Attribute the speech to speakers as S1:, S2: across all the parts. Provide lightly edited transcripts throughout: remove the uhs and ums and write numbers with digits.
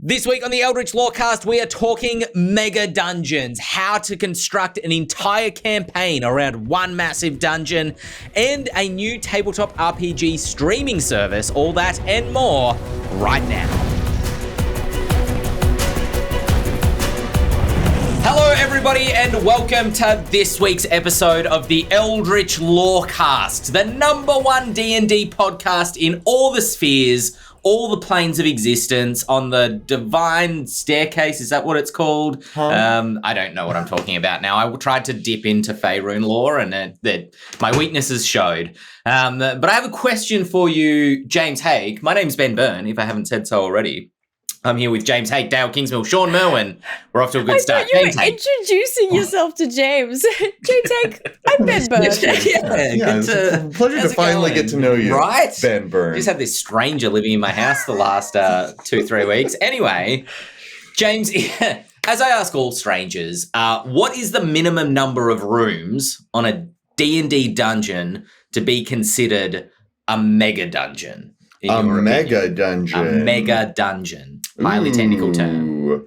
S1: This week on the Eldritch Lorecast, we are talking mega dungeons, how to construct an entire campaign around one massive dungeon, and a new tabletop RPG streaming service. All that and more right now. Hello everybody and welcome to this week's episode of the Eldritch Lorecast, the number one D&D podcast in all the spheres, all the planes of existence, on the divine staircase. Is that what it's called? I don't know what I'm talking about now. I tried to dip into Faerun lore and that my weaknesses showed. But I have a question for you, James Haig. My name's Ben Byrne, if I haven't said so already. I'm here with James Haig, Dael Kingsmill, Shawn Merwin. We're off to a good start.
S2: I thought you were introducing yourself to James. James Haig, I'm Ben Byrne.
S3: It's a pleasure to finally get to know you,
S1: right?
S3: Ben Byrne.
S1: I just had this stranger living in my house the last 2-3 weeks. Anyway, James, as I ask all strangers, what is the minimum number of rooms on a D&D dungeon to be considered a mega dungeon?
S3: A mega dungeon.
S1: A mega dungeon. Highly technical term.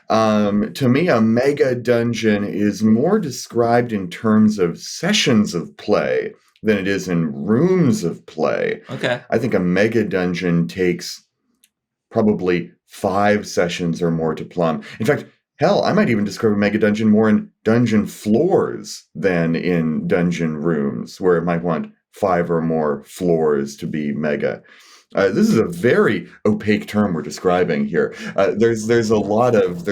S3: To me, a mega dungeon is more described in terms of sessions of play than it is in rooms of play.
S1: Okay.
S3: I think a mega dungeon takes probably 5 sessions or more to plumb. In fact, hell, I might even describe a mega dungeon more in dungeon floors than in dungeon rooms, where it might want 5 or more floors to be mega. This is a very opaque term we're describing here. There's a lot of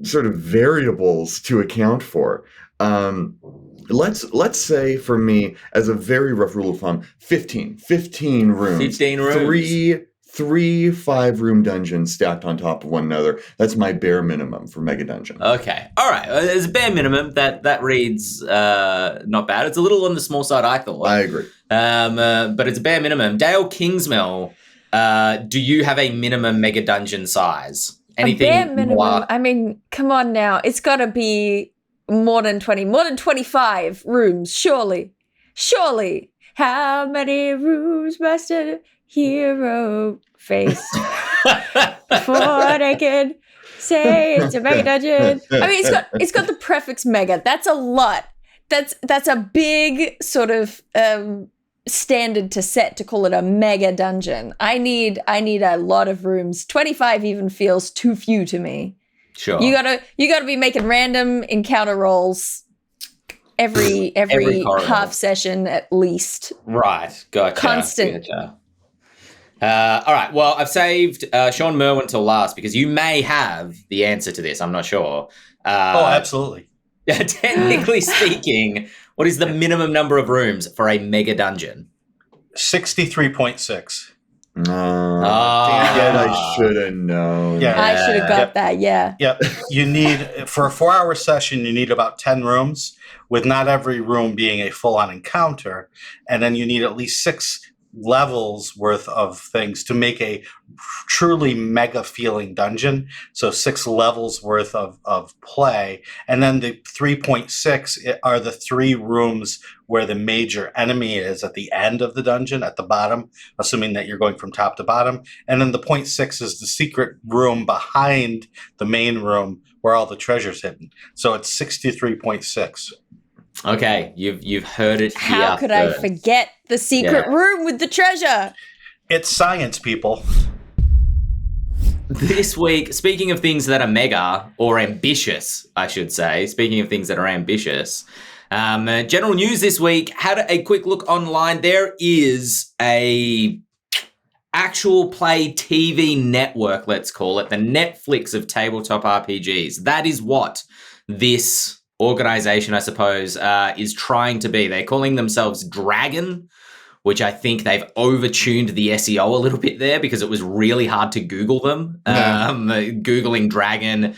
S3: sort of variables to account for. Let's say for me, as a very rough rule of thumb, 15 rooms.
S1: 15 rooms.
S3: Three 5-room dungeons stacked on top of one another. That's my bare minimum for mega dungeon.
S1: Okay. All right. As a bare minimum, that reads not bad. It's a little on the small side, I thought.
S3: I agree.
S1: But it's a bare minimum. Dael Kingsmill, do you have a minimum mega dungeon size? Anything?
S2: A bare minimum. I mean, come on now. It's got to be more than 25 rooms, surely. How many rooms must a hero face before they can say it's a mega dungeon? I mean, it's got the prefix mega. That's a lot. That's a big sort of standard to set to call it a mega dungeon. I need a lot of rooms. 25 even feels too few to me.
S1: Sure.
S2: You gotta be making random encounter rolls every half session at least.
S1: Right. Gotcha.
S2: Constant.
S1: Gotcha. All right. Well, I've saved Shawn Merwin till last because you may have the answer to this. I'm not sure.
S4: Absolutely.
S1: Technically speaking, what is the minimum number of rooms for a mega dungeon?
S4: 63.6.
S3: Damn it, I should have known.
S2: Yeah. I should have got that, yeah.
S4: Yep. You need, for a 4-hour session, you need about 10 rooms, with not every room being a full-on encounter. And then you need at least 6 levels worth of things to make a truly mega feeling dungeon. So 6 levels worth of play. And then the 3.6 are the 3 rooms where the major enemy is at the end of the dungeon, at the bottom, assuming that you're going from top to bottom. And then the 0.6 is the secret room behind the main room where all the treasure's hidden. So it's 63.6.
S1: Okay, you've heard it here.
S2: How could I forget the secret room with the treasure?
S4: It's science, people.
S1: This week, speaking of things that are mega, or ambitious, I should say, speaking of things that are ambitious, general news this week, had a quick look online. There is a actual play TV network, let's call it, the Netflix of tabletop RPGs. That is what this organization, I suppose, is trying to be. They're calling themselves Dragon, which I think they've overtuned the SEO a little bit there because it was really hard to Google them. Googling Dragon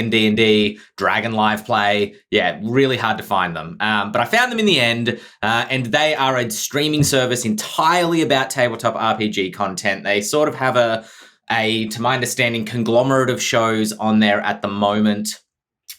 S1: D&D, Dragon Live Play. Yeah, really hard to find them. But I found them in the end, and they are a streaming service entirely about tabletop RPG content. They sort of have a, to my understanding, conglomerate of shows on there at the moment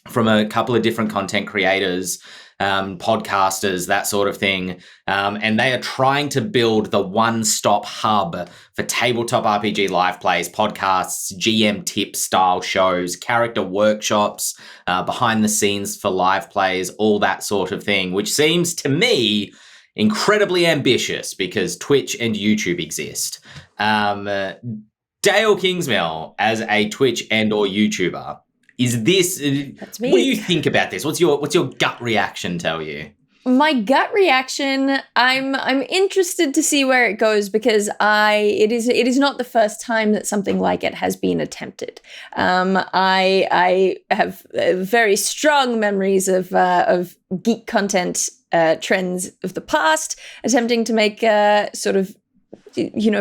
S1: from a couple of different content creators. podcasters, that sort of thing. And they are trying to build the one-stop hub for tabletop RPG live plays, podcasts, GM tip style shows, character workshops, behind the scenes for live plays, all that sort of thing, which seems to me incredibly ambitious because Twitch and YouTube exist. Dael Kingsmill, as a Twitch and or YouTuber, is this?
S2: That's me.
S1: What do you think about this? What's your gut reaction tell you?
S2: My gut reaction, I'm interested to see where it goes because it is not the first time that something like it has been attempted. I have very strong memories of geek content trends of the past attempting to make sort of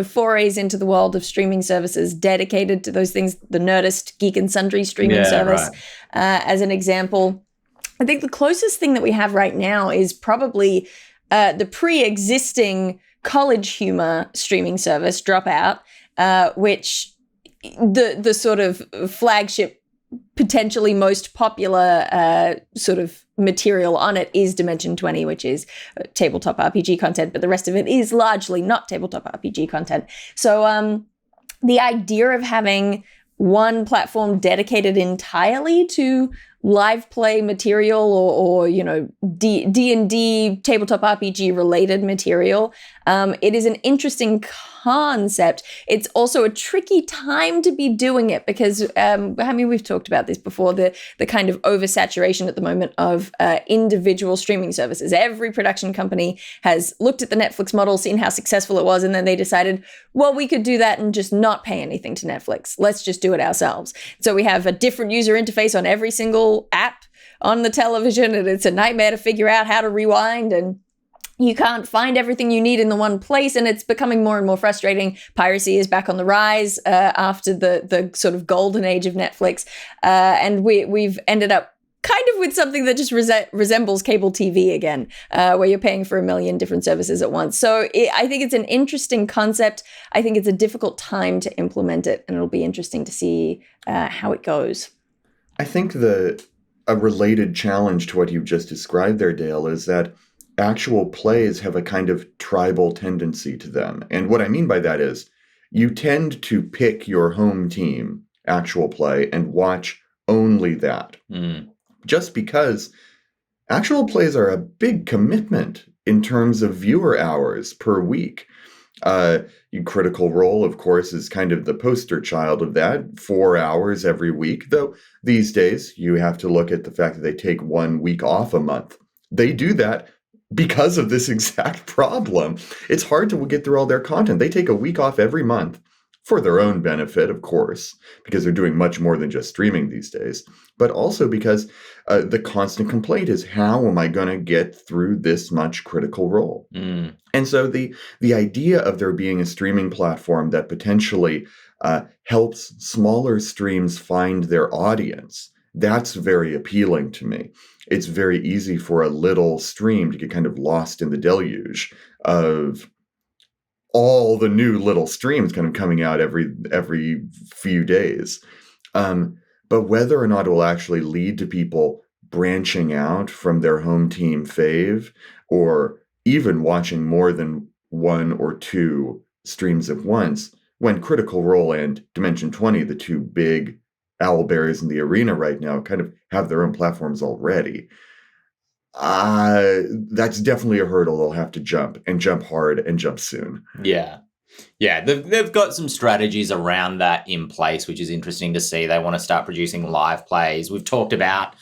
S2: forays into the world of streaming services dedicated to those things. The Nerdist Geek and Sundry streaming service, as an example. I think the closest thing that we have right now is probably the pre-existing College Humor streaming service, Dropout, which the sort of flagship, potentially most popular sort of material on it is Dimension 20, which is tabletop RPG content, but the rest of it is largely not tabletop RPG content. So the idea of having one platform dedicated entirely to live play material or D&D tabletop RPG related material, it is an interesting concept. It's also a tricky time to be doing it because we've talked about this before, the kind of oversaturation at the moment of individual streaming services. Every production company has looked at the Netflix model, seen how successful it was, and then they decided, well, we could do that and just not pay anything to Netflix. Let's just do it ourselves. So we have a different user interface on every single app on the television, and it's a nightmare to figure out how to rewind, and you can't find everything you need in the one place, and it's becoming more and more frustrating. Piracy is back on the rise after the sort of golden age of Netflix, and we've ended up kind of with something that just resembles cable TV again, where you're paying for a million different services at once. So I think it's an interesting concept. I think it's a difficult time to implement it, and it'll be interesting to see how it goes.
S3: I think a related challenge to what you've just described there, Dael, is that actual plays have a kind of tribal tendency to them. And what I mean by that is you tend to pick your home team actual play and watch only that. Just because actual plays are a big commitment in terms of viewer hours per week. Critical Role, of course, is kind of the poster child of that, 4 hours every week, though these days you have to look at the fact that they take 1 week off a month. They do that because of this exact problem. It's hard to get through all their content. They take a week off every month for their own benefit, of course, because they're doing much more than just streaming these days, but also because the constant complaint is, how am I going to get through this much Critical Role? And so the idea of there being a streaming platform that potentially helps smaller streams find their audience, that's very appealing to me. It's very easy for a little stream to get kind of lost in the deluge of all the new little streams kind of coming out every few days. But whether or not it will actually lead to people branching out from their home team fave, or even watching more than 1 or 2 streams at once, when Critical Role and Dimension 20, the two big owlbears in the arena right now, kind of have their own platforms already, that's definitely a hurdle they'll have to jump, and jump hard, and jump soon.
S1: Yeah. They've got some strategies around that in place, which is interesting to see. They want to start producing live plays. We've talked about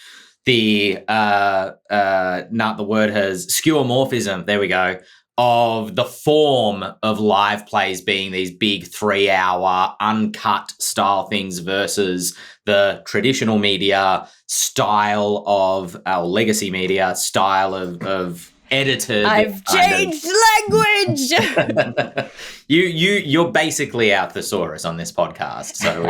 S1: the the word has skeuomorphism. There we go. Of the form of live plays being these big 3-hour uncut style things versus the traditional media style of our legacy media style of edited.
S2: I've changed language.
S1: You're basically our thesaurus on this podcast. So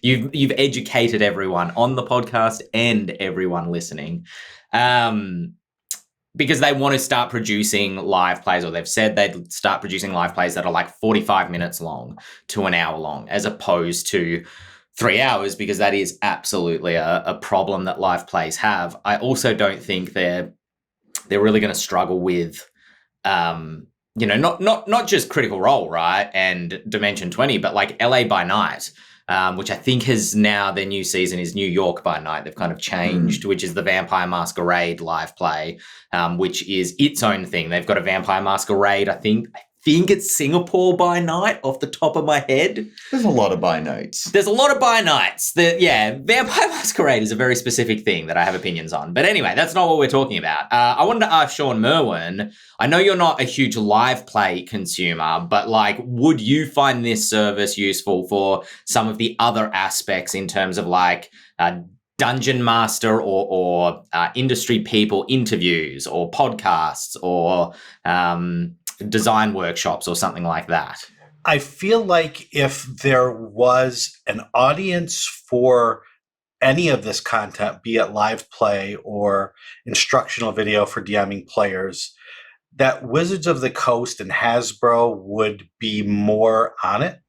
S1: you've educated everyone on the podcast and everyone listening. Because they want to start producing live plays, or they've said they'd start producing live plays that are like 45 minutes long to an hour long, as opposed to 3 hours, because that is absolutely a problem that live plays have. I also don't think they're they're really going to struggle with, not just Critical Role, right, and Dimension 20, but like LA by Night, which I think has now, their new season is New York by Night. They've kind of changed, which is the Vampire Masquerade live play, which is its own thing. They've got a Vampire Masquerade, I think it's Singapore by Night off the top of my head.
S3: There's a lot of by nights.
S1: There's a lot of by nights. Vampire Masquerade is a very specific thing that I have opinions on. But anyway, that's not what we're talking about. I wanted to ask Shawn Merwin, I know you're not a huge live play consumer, but like, would you find this service useful for some of the other aspects in terms of like Dungeon Master or industry people interviews or podcasts or design workshops or something like that?
S4: I feel like if there was an audience for any of this content, be it live play or instructional video for DMing players, that Wizards of the Coast and Hasbro would be more on it.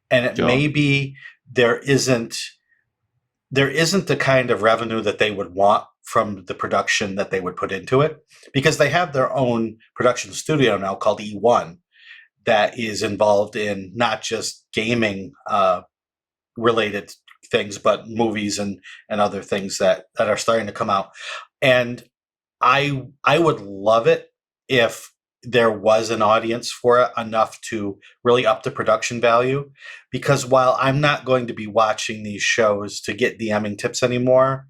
S4: And it may be there isn't the kind of revenue that they would want from the production that they would put into it, because they have their own production studio now called E1 that is involved in not just gaming related things, but movies and other things that are starting to come out. And I would love it if there was an audience for it enough to really up the production value, because while I'm not going to be watching these shows to get DMing tips anymore,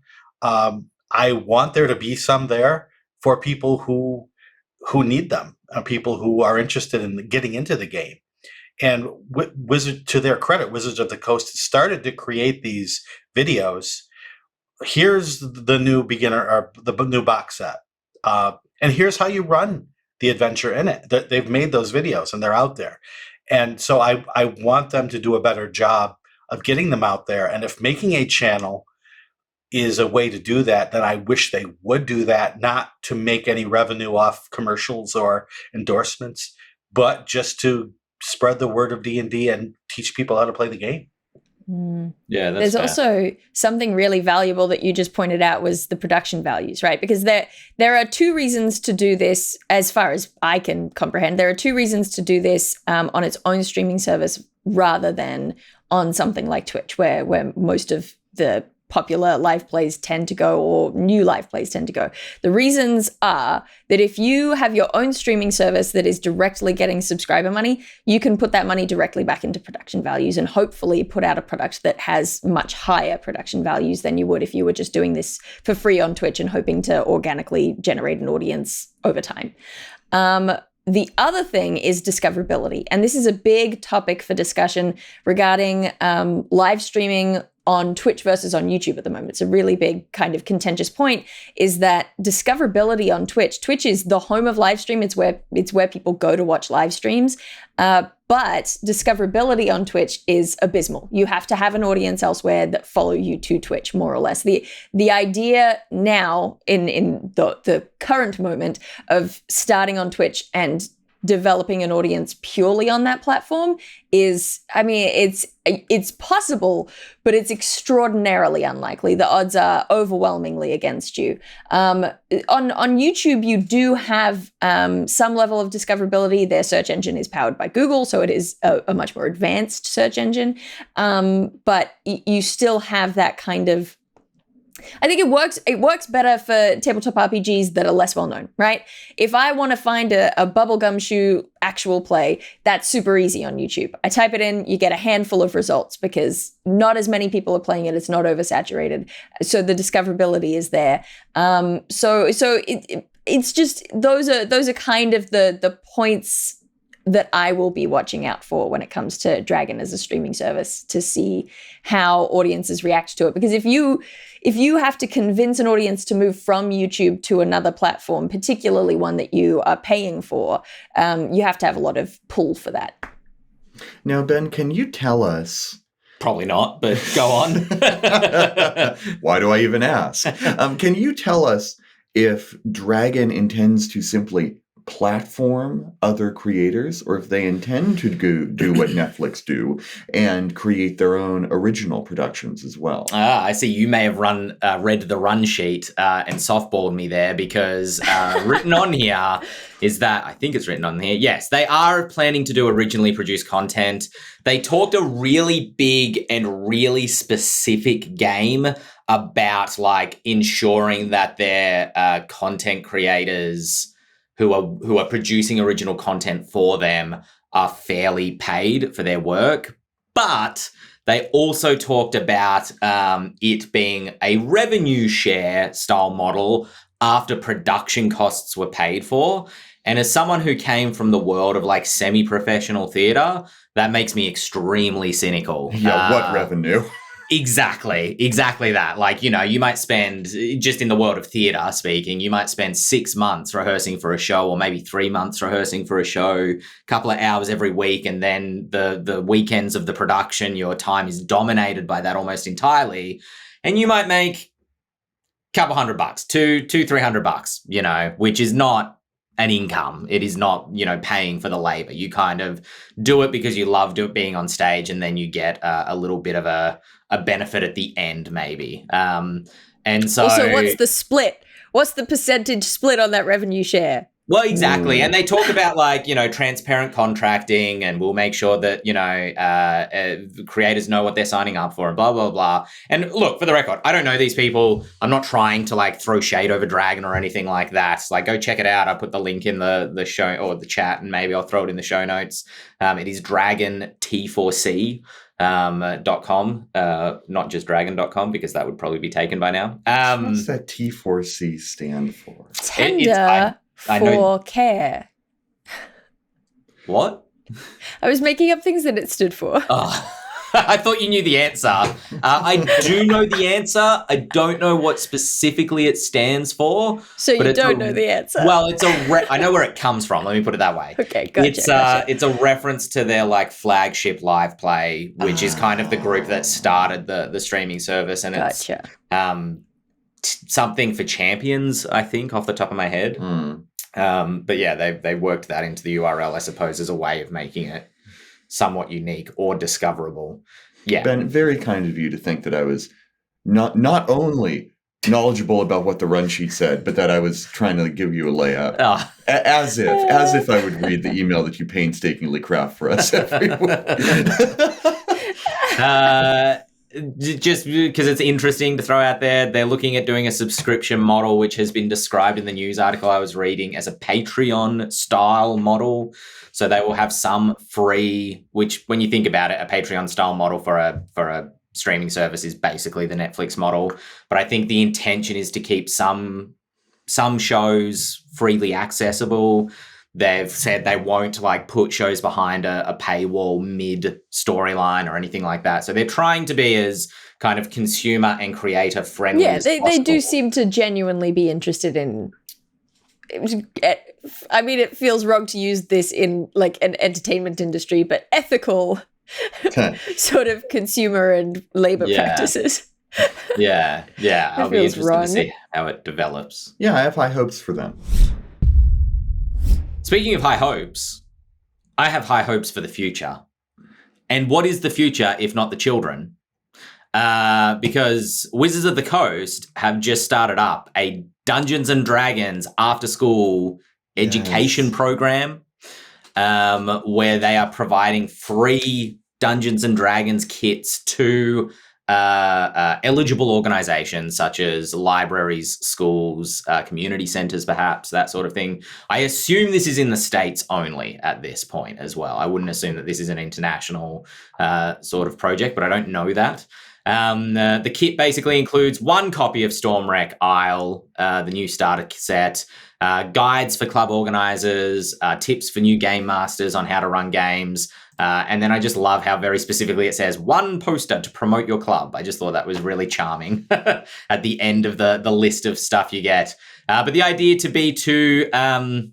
S4: I want there to be some there for people who need them, people who are interested in getting into the game. And to their credit, Wizards of the Coast has started to create these videos. Here's the new beginner or the new box set, and here's how you run the adventure in it. They've made those videos and they're out there. And so I want them to do a better job of getting them out there. And if making a channel is a way to do that, then I wish they would do that, not to make any revenue off commercials or endorsements, but just to spread the word of D&D and teach people how to play the game.
S1: Yeah,
S2: there's
S1: fair.
S2: Also something really valuable that you just pointed out was the production values, right? Because there are two reasons to do this, as far as I can comprehend. There are two reasons to do this on its own streaming service rather than on something like Twitch, where most of the popular live plays tend to go, or new live plays tend to go. The reasons are that if you have your own streaming service that is directly getting subscriber money, you can put that money directly back into production values and hopefully put out a product that has much higher production values than you would if you were just doing this for free on Twitch and hoping to organically generate an audience over time. The other thing is discoverability. And this is a big topic for discussion regarding live streaming on Twitch versus on YouTube at the moment. It's a really big kind of contentious point, is that discoverability on Twitch is the home of live stream. It's where people go to watch live streams. But discoverability on Twitch is abysmal. You have to have an audience elsewhere that follow you to Twitch, more or less. The idea now in the current moment of starting on Twitch and developing an audience purely on that platform is, I mean, it's possible, but it's extraordinarily unlikely. The odds are overwhelmingly against you. On YouTube, you do have some level of discoverability. Their search engine is powered by Google, so it is a much more advanced search engine. But you still have that kind of, I think it works better for tabletop RPGs that are less well known, right? If I want to find a bubblegum shoe actual play, that's super easy on YouTube. I type it in, you get a handful of results because not as many people are playing it. It's not oversaturated. So the discoverability is there. So it's just, those are kind of the points that I will be watching out for when it comes to Dragon as a streaming service, to see how audiences react to it. Because if you have to convince an audience to move from YouTube to another platform, particularly one that you are paying for, you have to have a lot of pull for that.
S3: Now, Ben, can you tell us?
S1: Probably not, but go on.
S3: Why do I even ask? Can you tell us if Dragon intends to simply platform other creators, or if they intend to do what Netflix do and create their own original productions as well.
S1: I see. You may have read the run sheet and softballed me there, because written on here is that, I think it's written on here, yes, they are planning to do originally produced content. They talked a really big and really specific game about like ensuring that their content creators who are producing original content for them are fairly paid for their work. But they also talked about it being a revenue share style model after production costs were paid for. And as someone who came from the world of like semi-professional theater, that makes me extremely cynical.
S3: Yeah, what revenue?
S1: Exactly that. Like, you know, you might spend, just in the world of theatre speaking, you might spend 6 months rehearsing for a show, or maybe 3 months rehearsing for a show, a couple of hours every week, and then the weekends of the production, your time is dominated by that almost entirely. And you might make a couple $100, $200-$300, you know, which is not an income. It is not, you know, paying for the labor. You kind of do it because you love being on stage, and then you get a little bit of a benefit at the end, maybe. And so
S2: Also, what's the split? What's the percentage split on that revenue share?
S1: Well, exactly. And they talk about like, you know, transparent contracting, and we'll make sure that, you know, creators know what they're signing up for, and blah, blah, blah. And look, for the record, I don't know these people. I'm not trying to like throw shade over Dragon or anything like that. Like, go check it out. I'll put the link in the show or the chat, and maybe I'll throw it in the show notes. It is Dragon T4C. .com, not just dragon.com, because that would probably be taken by now.
S3: What's that T4C stand for?
S2: Tender for care.
S1: What?
S2: I was making up things that it stood for.
S1: Oh. I thought you knew the answer. I do know the answer. I don't know what specifically it stands for.
S2: So you don't know the answer?
S1: Well, it's I know where it comes from. Let me put it that way.
S2: Okay, gotcha.
S1: It's a reference to their like flagship live play, which is kind of the group that started the streaming service, and
S2: gotcha.
S1: It's something for champions, I think, off the top of my head. But yeah, they worked that into the URL, I suppose, as a way of making it somewhat unique or discoverable. Yeah.
S3: Ben, very kind of you to think that I was not only knowledgeable about what the run sheet said, but that I was trying to give you a layup. As if I would read the email that you painstakingly craft for us every week.
S1: Just because it's interesting to throw out there, they're looking at doing a subscription model, which has been described in the news article I was reading as a Patreon style model. So they will have some free, which when you think about it, a Patreon style model for a streaming service is basically the Netflix model. But I think the intention is to keep some shows freely accessible. They've said they won't like put shows behind a paywall mid storyline or anything like that. So they're trying to be as kind of consumer and creator friendly as possible.
S2: They do seem to genuinely be interested in. I mean, it feels wrong to use this in like an entertainment industry, but ethical sort of consumer and labor practices.
S1: Yeah. I'll be interested to see how it develops.
S3: Yeah, I have high hopes for them.
S1: Speaking of high hopes, I have high hopes for the future. And what is the future if not the children? Because Wizards of the Coast have just started up a Dungeons and Dragons after-school education program where they are providing free Dungeons and Dragons kits to eligible organizations such as libraries, schools, community centers, perhaps, that sort of thing. I assume this is in the States only at this point as well. I wouldn't assume that this is an international sort of project, but I don't know that. The kit basically includes 1 copy of Stormwreck Isle, the new starter set, guides for club organizers, tips for new game masters on how to run games. And then I just love how very specifically it says 1 poster to promote your club. I just thought that was really charming at the end of the list of stuff you get. But the idea to be to,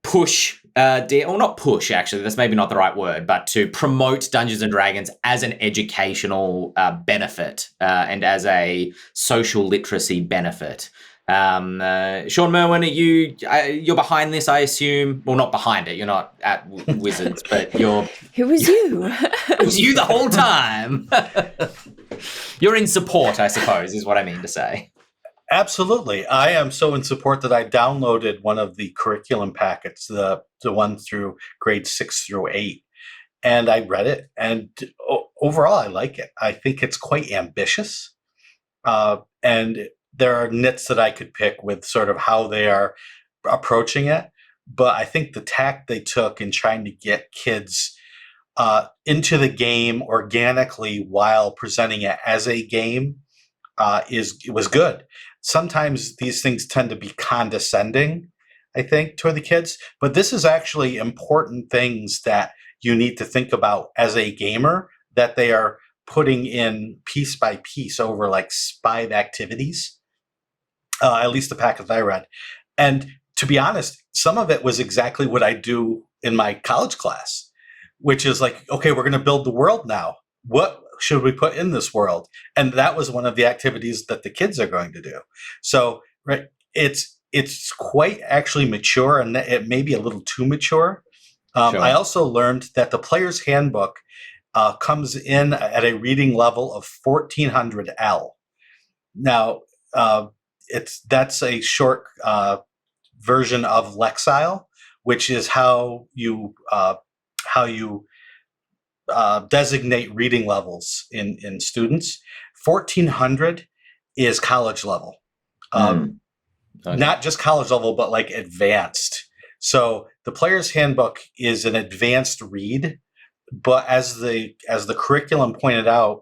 S1: push, or not push, actually, that's maybe not the right word, but to promote Dungeons & Dragons as an educational benefit and as a social literacy benefit. Shawn Merwin, you're behind this, I assume? Well, not behind it. You're not at Wizards, but you're.
S2: It was you.
S1: It was you the whole time. You're in support, I suppose, is what I mean to say.
S4: Absolutely. I am so in support that I downloaded one of the curriculum packets, the one through grade 6 through 8. And I read it, and overall, I like it. I think it's quite ambitious. And there are nits that I could pick with sort of how they are approaching it. But I think the tack they took in trying to get kids into the game organically while presenting it as a game was good. Sometimes these things tend to be condescending, I think, toward the kids. But this is actually important things that you need to think about as a gamer, that they are putting in piece by piece over like 5 activities, at least the packet I read. And to be honest, some of it was exactly what I do in my college class, which is like, okay, we're going to build the world now. What should we put in this world? And that was one of the activities that the kids are going to do. So, right, it's quite actually mature, and it may be a little too mature.
S1: Sure.
S4: I also learned that the player's handbook comes in at a reading level of 1400 L. Now, that's a short version of Lexile, which is how you designate reading levels in students. 1400 is college level.
S1: Okay.
S4: Not just college level, but like advanced. So the player's handbook is an advanced read, but as the curriculum pointed out,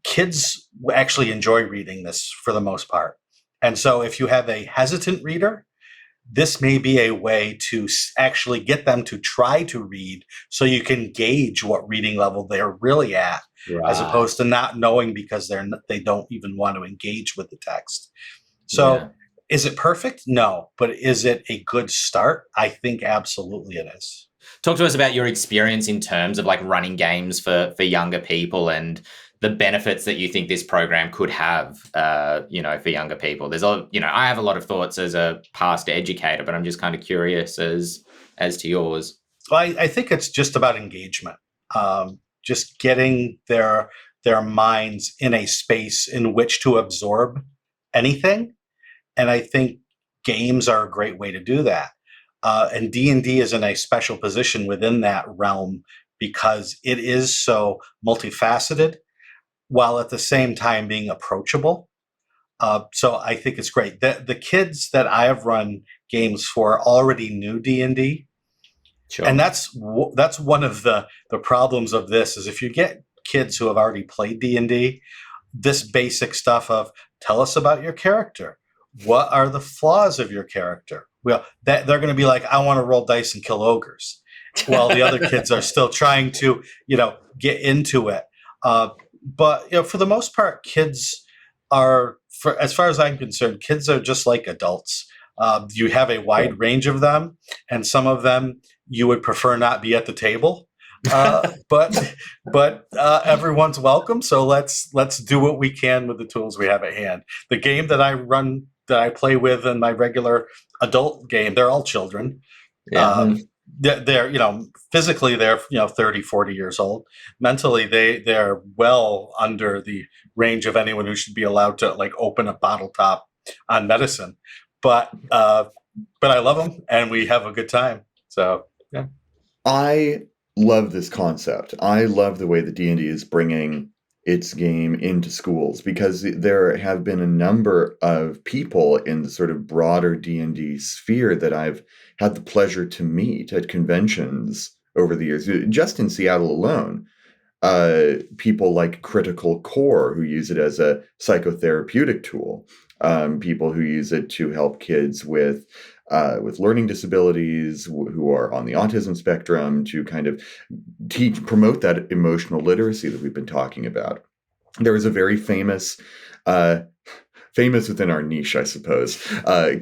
S4: kids actually enjoy reading this for the most part. And so if you have a hesitant reader, this may be a way to actually get them to try to read so you can gauge what reading level they're really at, as opposed to not knowing because they don't even want to engage with the text. So Is it perfect? No. But is it a good start? I think absolutely it is.
S1: Talk to us about your experience in terms of like running games for younger people and the benefits that you think this program could have, for younger people. There's I have a lot of thoughts as a past educator, but I'm just kind of curious as to yours.
S4: Well, I think it's just about engagement, just getting their minds in a space in which to absorb anything. And I think games are a great way to do that. And DnD is in a special position within that realm because it is so multifaceted, while at the same time being approachable. So I think it's great. The kids that I have run games for already knew D&D.
S1: Sure.
S4: And that's one of the problems of this is if you get kids who have already played D&D, this basic stuff of tell us about your character. What are the flaws of your character? Well, they're going to be like, I want to roll dice and kill ogres. While the other kids are still trying to, get into it. But for the most part, kids are, as far as I'm concerned, kids are just like adults. You have a wide range of them, and some of them you would prefer not be at the table. But everyone's welcome. So let's do what we can with the tools we have at hand. The game that I play with in my regular adult game, they're all children.
S1: Yeah.
S4: They're physically they're 30, 40 years old. Mentally they're well under the range of anyone who should be allowed to like open a bottle top on medicine. But I love them and we have a good time. So yeah.
S3: I love this concept. I love the way that D&D is bringing its game into schools, because there have been a number of people in the sort of broader D&D sphere that I've had the pleasure to meet at conventions over the years. Just in Seattle alone, people like Critical Core, who use it as a psychotherapeutic tool, people who use it to help kids with learning disabilities who are on the autism spectrum, to kind of promote that emotional literacy that we've been talking about. There was a very famous within our niche, I suppose,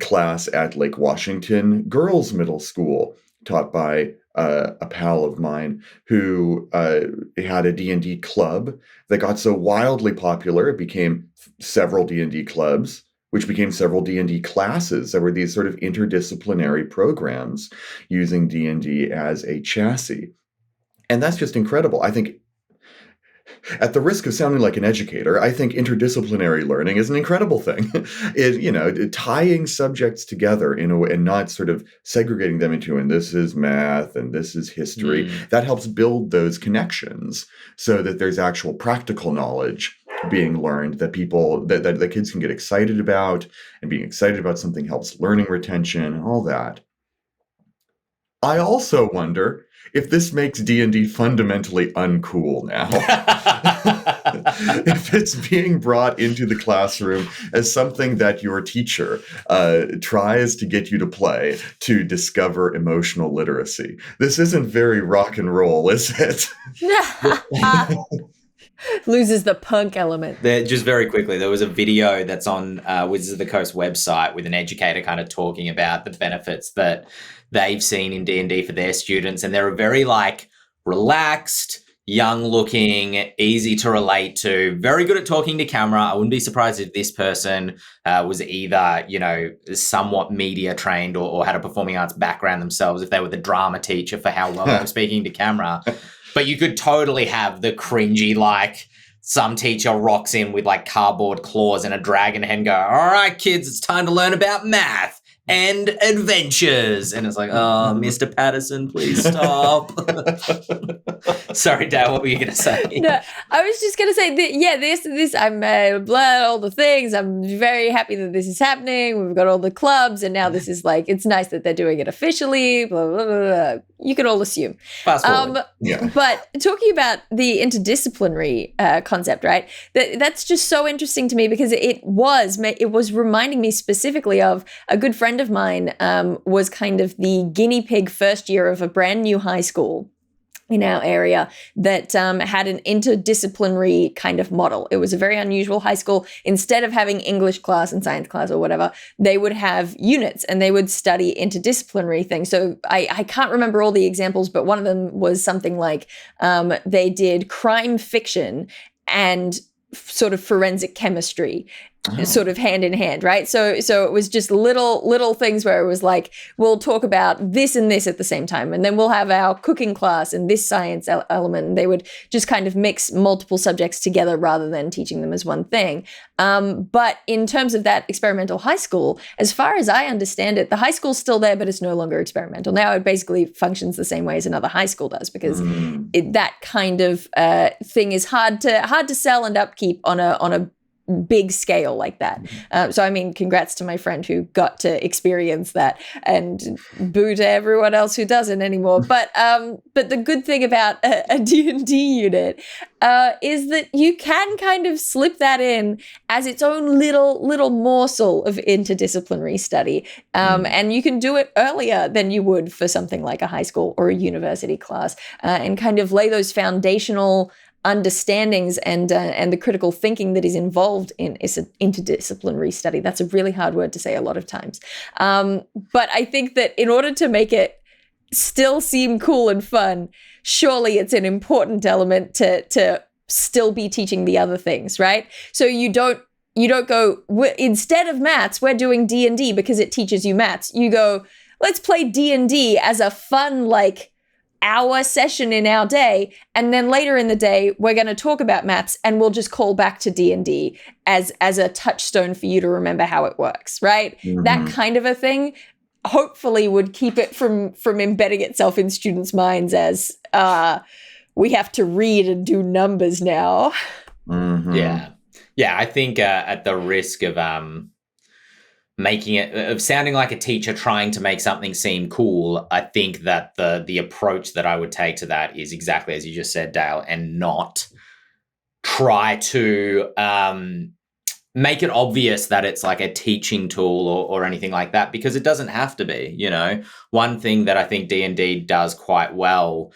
S3: class at Lake Washington Girls Middle School, taught by a pal of mine who had a D&D club that got so wildly popular, it became several D&D clubs, which became several D&D classes that were these sort of interdisciplinary programs using D&D as a chassis. And that's just incredible. I think, at the risk of sounding like an educator, I think interdisciplinary learning is an incredible thing. Tying subjects together in a way and not sort of segregating them into, and this is math and this is history. That helps build those connections so that there's actual practical knowledge being learned that people, that the kids can get excited about, and being excited about something helps learning retention and all that. I also wonder if this makes D&D fundamentally uncool now. If it's being brought into the classroom as something that your teacher tries to get you to play to discover emotional literacy. This isn't very rock and roll, is it?
S2: Loses the punk element.
S1: Just very quickly, there was a video that's on Wizards of the Coast website with an educator kind of talking about the benefits that they've seen in D&D for their students, and they're very like relaxed, young-looking, easy to relate to, very good at talking to camera. I wouldn't be surprised if this person was either, somewhat media trained or had a performing arts background themselves, if they were the drama teacher for how well they were speaking to camera. But you could totally have the cringy, like, some teacher rocks in with, like, cardboard claws and a dragon head and go, all right, kids, it's time to learn about math and adventures. And it's like, oh, Mr. Patterson, please stop. Sorry, Dael, what were you going to say?
S2: No, I was just going to say, this, I'm blah, all the things. I'm very happy that this is happening. We've got all the clubs, and now this is like, it's nice that they're doing it officially, blah, blah, blah, blah. You can all assume.
S1: Fast forward.
S2: But talking about the interdisciplinary concept, right? That's just so interesting to me, because it was reminding me specifically of a good friend of mine was kind of the guinea pig first year of a brand new high school in our area that had an interdisciplinary kind of model. It was a very unusual high school. Instead of having English class and science class or whatever, they would have units and they would study interdisciplinary things. So I can't remember all the examples, but one of them was something like they did crime fiction and sort of forensic chemistry. Sort of hand in hand, right? So it was just little things where it was like, we'll talk about this and this at the same time, and then we'll have our cooking class and this science element. And they would just kind of mix multiple subjects together rather than teaching them as one thing. But in terms of that experimental high school, as far as I understand it, the high school's still there, but it's no longer experimental. Now it basically functions the same way as another high school does, because that kind of thing is hard to sell and upkeep on a big scale like that. So I mean, congrats to my friend who got to experience that, and boo to everyone else who doesn't anymore. But the good thing about a D&D unit is that you can kind of slip that in as its own little morsel of interdisciplinary study. And you can do it earlier than you would for something like a high school or a university class, and kind of lay those foundational understandings and the critical thinking that is involved in interdisciplinary study. That's a really hard word to say a lot of times. But I think that in order to make it still seem cool and fun, surely it's an important element to still be teaching the other things, right? So you don't go, instead of maths, we're doing D&D because it teaches you maths. You go, let's play D&D as a fun, like, hour session in our day, and then later in the day we're going to talk about maths, and we'll just call back to D&D as a touchstone for you to remember how it works, right? That kind of a thing hopefully would keep it from embedding itself in students' minds as we have to read and do numbers now.
S1: Yeah I think at the risk of sounding like a teacher trying to make something seem cool, I think that the approach that I would take to that is exactly as you just said, Dael, and not try to make it obvious that it's like a teaching tool or anything like that, because it doesn't have to be. One thing that I think D&D does quite well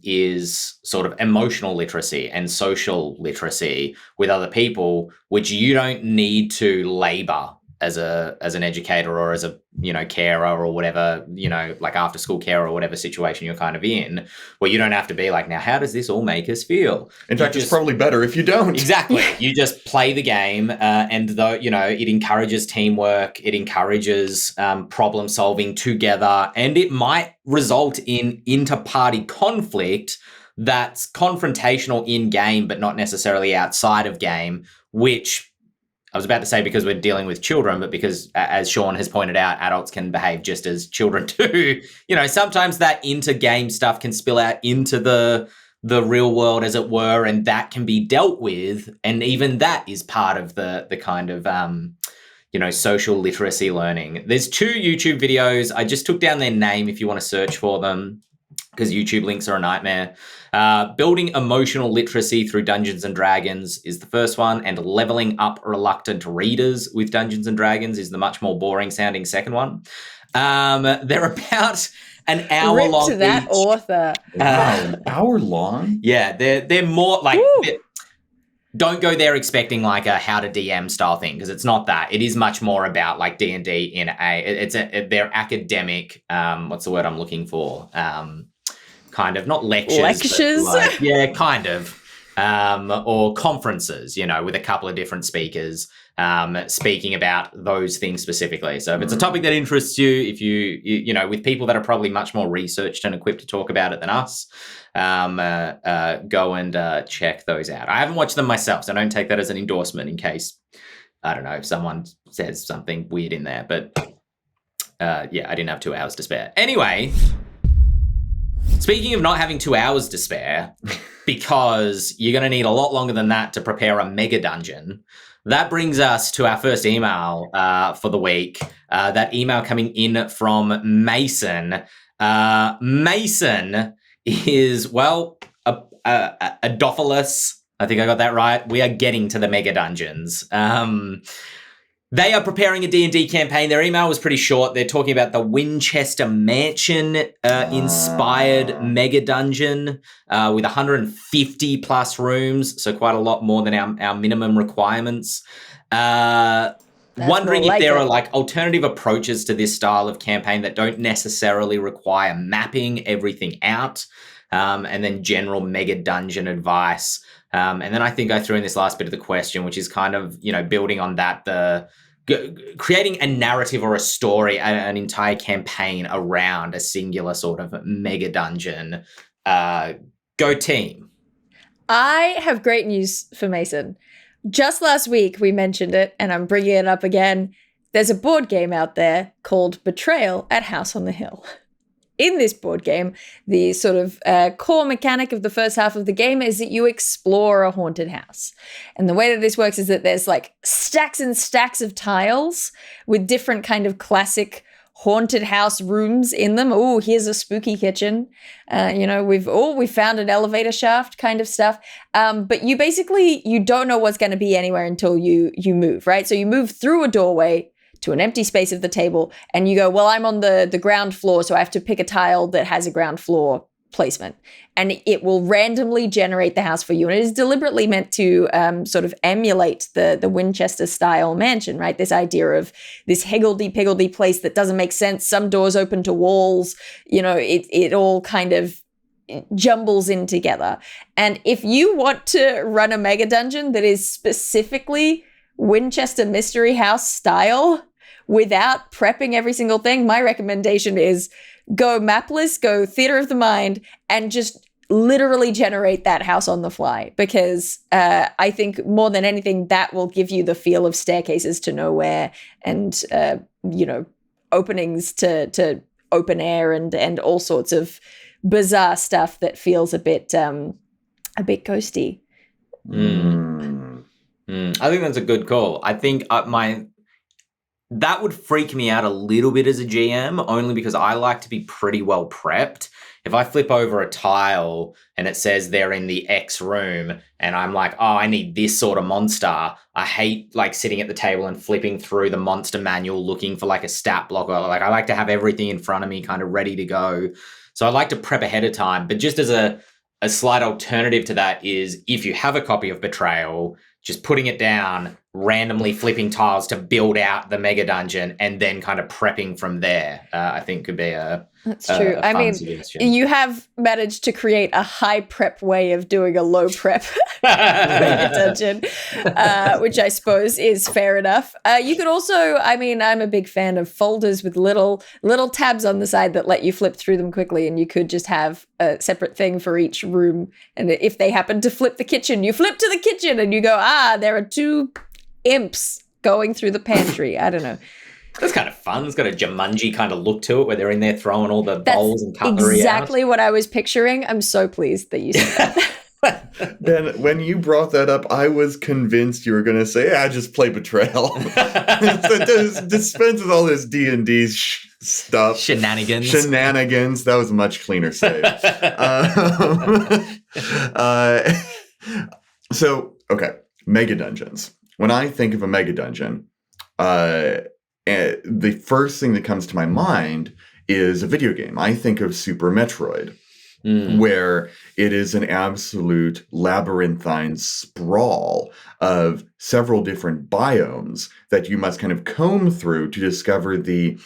S1: is sort of emotional literacy and social literacy with other people, which you don't need to labor as an educator or as a, you know, carer or whatever, you know, like after school care or whatever situation you're kind of in, where you don't have to be like, now, how does this all make us feel?
S3: In fact, it's probably better if you don't.
S1: Exactly. You just play the game, and though, you know, it encourages teamwork, it encourages problem solving together, and it might result in inter-party conflict that's confrontational in game, but not necessarily outside of game, which I was about to say because we're dealing with children, but because, as Shawn has pointed out, adults can behave just as children do. You know, sometimes that inter-game stuff can spill out into the real world, as it were, and that can be dealt with. And even that is part of the kind of, you know, social literacy learning. There's 2 YouTube videos. I just took down their name if you want to search for them, because YouTube links are a nightmare. Building emotional literacy through Dungeons and Dragons is the first one, and leveling up reluctant readers with Dungeons and Dragons is the much more boring sounding second one. They're about an hour
S2: Rip
S1: long
S2: to that
S1: each.
S2: author.
S3: Wow, an hour long?
S1: Yeah, they're more like
S2: Woo.
S1: don't go there expecting like a how to DM style thing, because it's not that. It is much more about like D&D in they're academic. What's the word I'm looking for? Kind of not lectures. But like, yeah, kind of. Or conferences, you know, with a couple of different speakers speaking about those things specifically. So if it's a topic that interests you, if you know, with people that are probably much more researched and equipped to talk about it than us, go and check those out. I haven't watched them myself, so don't take that as an endorsement in case, I don't know, if someone says something weird in there. But yeah, I didn't have 2 hours to spare. Anyway, speaking of not having 2 hours to spare, because you're going to need a lot longer than that to prepare a mega dungeon, that brings us to our first email for the week. That email coming in from Mason. Mason is, well, a Dophilus. I think I got that right. We are getting to the mega dungeons. They are preparing a D&D campaign. Their email was pretty short. They're talking about the Winchester Mansion inspired mega dungeon with 150 plus rooms, so quite a lot more than our minimum requirements. Wondering if there are like alternative approaches to this style of campaign that don't necessarily require mapping everything out, and then general mega dungeon advice. And then I think I threw in this last bit of the question, which is kind of, you know, building on that, creating a narrative or a story, an entire campaign around a singular sort of mega dungeon. Go team.
S2: I have great news for Mason. Just last week, we mentioned it, and I'm bringing it up again. There's a board game out there called Betrayal at House on the Hill. In this board game, the sort of core mechanic of the first half of the game is that you explore a haunted house. And the way that this works is that there's like stacks and stacks of tiles with different kind of classic haunted house rooms in them. Oh, here's a spooky kitchen. You know, we found an elevator shaft kind of stuff. But you don't know what's going to be anywhere until you move, right? So you move through a doorway to an empty space of the table, and you go, well, I'm on the ground floor, so I have to pick a tile that has a ground floor placement. And it will randomly generate the house for you. And it is deliberately meant to sort of emulate the Winchester-style mansion, right? This idea of this higgledy-piggledy place that doesn't make sense. Some doors open to walls. You know, it all kind of jumbles in together. And if you want to run a mega dungeon that is specifically Winchester Mystery House style, without prepping every single thing, my recommendation is go mapless, go theater of the mind, and just literally generate that house on the fly. Because I think more than anything, that will give you the feel of staircases to nowhere and, you know, openings to open air and all sorts of bizarre stuff that feels a bit ghosty.
S1: I think that's a good call. I think that would freak me out a little bit as a GM, only because I like to be pretty well prepped. If I flip over a tile and it says they're in the X room and I'm like, oh, I need this sort of monster, I hate like sitting at the table and flipping through the monster manual looking for like a stat block. Or like I like to have everything in front of me kind of ready to go. So I like to prep ahead of time. But just as a slight alternative to that is if you have a copy of Betrayal, just putting it down, randomly flipping tiles to build out the mega dungeon, and then kind of prepping from there. I think could be
S2: That's true.
S1: a
S2: I
S1: fun
S2: mean,
S1: suggestion.
S2: you have managed to create a high prep way of doing a low prep mega dungeon, which I suppose is fair enough. You could also, I mean, I'm a big fan of folders with little tabs on the side that let you flip through them quickly, and you could just have a separate thing for each room. And if they happen to flip the kitchen, you flip to the kitchen and you go, there are 2 imps going through the pantry. I don't know.
S1: That's kind of fun. It's got a Jumanji kind of look to it where they're in there throwing all the bowls and cutlery
S2: exactly what I was picturing. I'm so pleased that you said that.
S3: Ben, when you brought that up, I was convinced you were going to say, just play Betrayal. Dispense with all this D&D stuff.
S1: Shenanigans.
S3: That was a much cleaner save. So, okay, mega dungeons. When I think of a mega dungeon, the first thing that comes to my mind is a video game. I think of Super Metroid, where it is an absolute labyrinthine sprawl of several different biomes that you must kind of comb through to discover the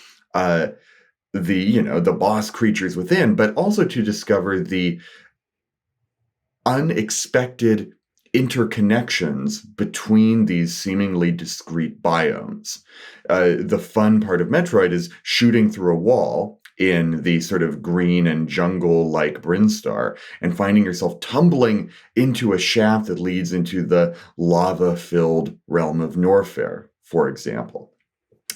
S3: boss creatures within, but also to discover the unexpected interconnections between these seemingly discrete biomes. The fun part of Metroid is shooting through a wall in the sort of green and jungle-like Brinstar and finding yourself tumbling into a shaft that leads into the lava-filled realm of Norfair, for example.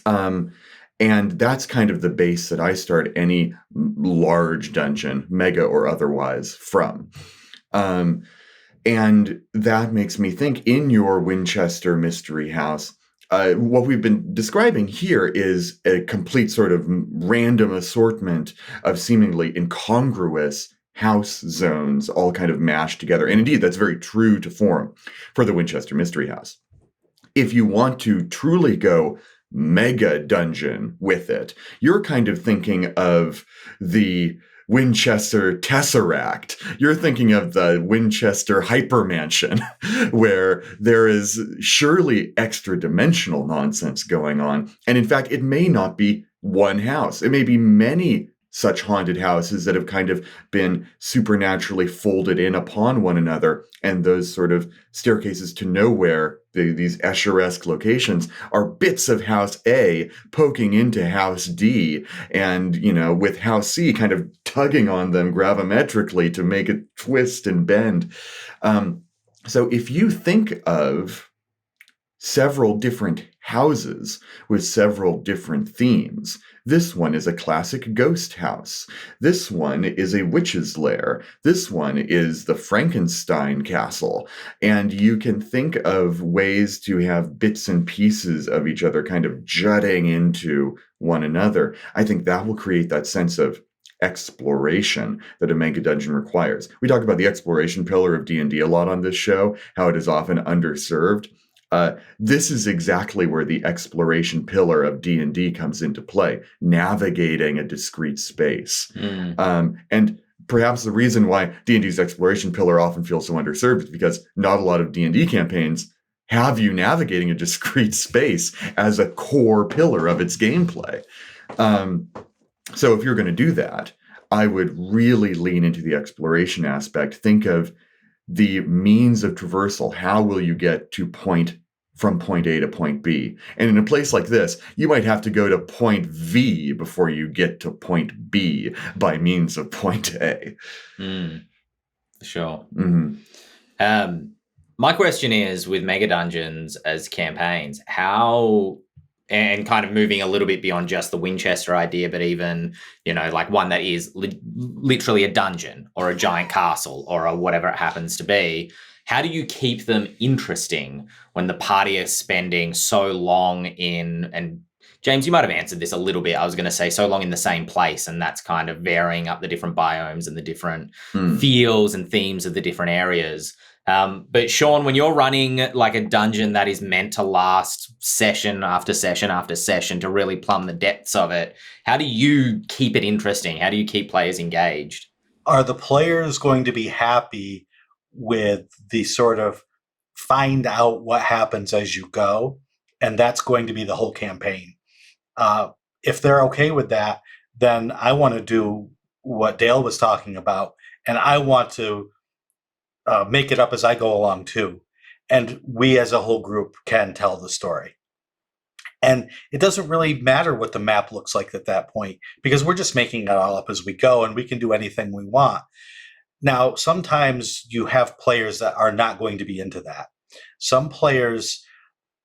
S3: And that's kind of the base that I start any large dungeon, mega or otherwise, from. And that makes me think, in your Winchester Mystery House, what we've been describing here is a complete sort of random assortment of seemingly incongruous house zones all kind of mashed together. And indeed, that's very true to form for the Winchester Mystery House. If you want to truly go mega dungeon with it, you're kind of thinking of the Winchester Tesseract. You're thinking of the Winchester Hypermansion, where there is surely extra dimensional nonsense going on. And in fact, it may not be one house. It may be many such haunted houses that have kind of been supernaturally folded in upon one another. And those sort of staircases to nowhere, these Escher-esque locations, are bits of House A poking into House D, and, with House C kind of tugging on them gravimetrically to make it twist and bend. So if you think of several different houses with several different themes, this one is a classic ghost house. This one is a witch's lair. This one is the Frankenstein castle. And you can think of ways to have bits and pieces of each other kind of jutting into one another. I think that will create that sense of exploration that a mega dungeon requires. We talk about the exploration pillar of D&D a lot on this show, how it is often underserved. This is exactly where the exploration pillar of D&D comes into play, navigating a discrete space. And perhaps the reason why D&D's exploration pillar often feels so underserved is because not a lot of D&D campaigns have you navigating a discrete space as a core pillar of its gameplay. So if you're going to do that, I would really lean into the exploration aspect. Think of the means of traversal. How will you get from point A to point B? And in a place like this, you might have to go to point V before you get to point B by means of point A.
S1: Sure.
S3: Mm-hmm.
S1: My question is, with mega dungeons as campaigns, how, and kind of moving a little bit beyond just the Winchester idea, but even, like one that is literally a dungeon or a giant castle or whatever it happens to be, how do you keep them interesting when the party is spending so long in, and James, you might have answered this a little bit. I was going to say so long in the same place, and that's kind of varying up the different biomes and the different feels and themes of the different areas. But Shawn, when you're running like a dungeon that is meant to last session after session after session to really plumb the depths of it, how do you keep it interesting? How do you keep players engaged?
S4: Are the players going to be happy with the sort of find out what happens as you go, and that's going to be the whole campaign. If they're okay with that, then I want to do what Dael was talking about, and I want to make it up as I go along too. And we as a whole group can tell the story. And it doesn't really matter what the map looks like at that point, because we're just making it all up as we go, and we can do anything we want. Now, sometimes you have players that are not going to be into that. Some players,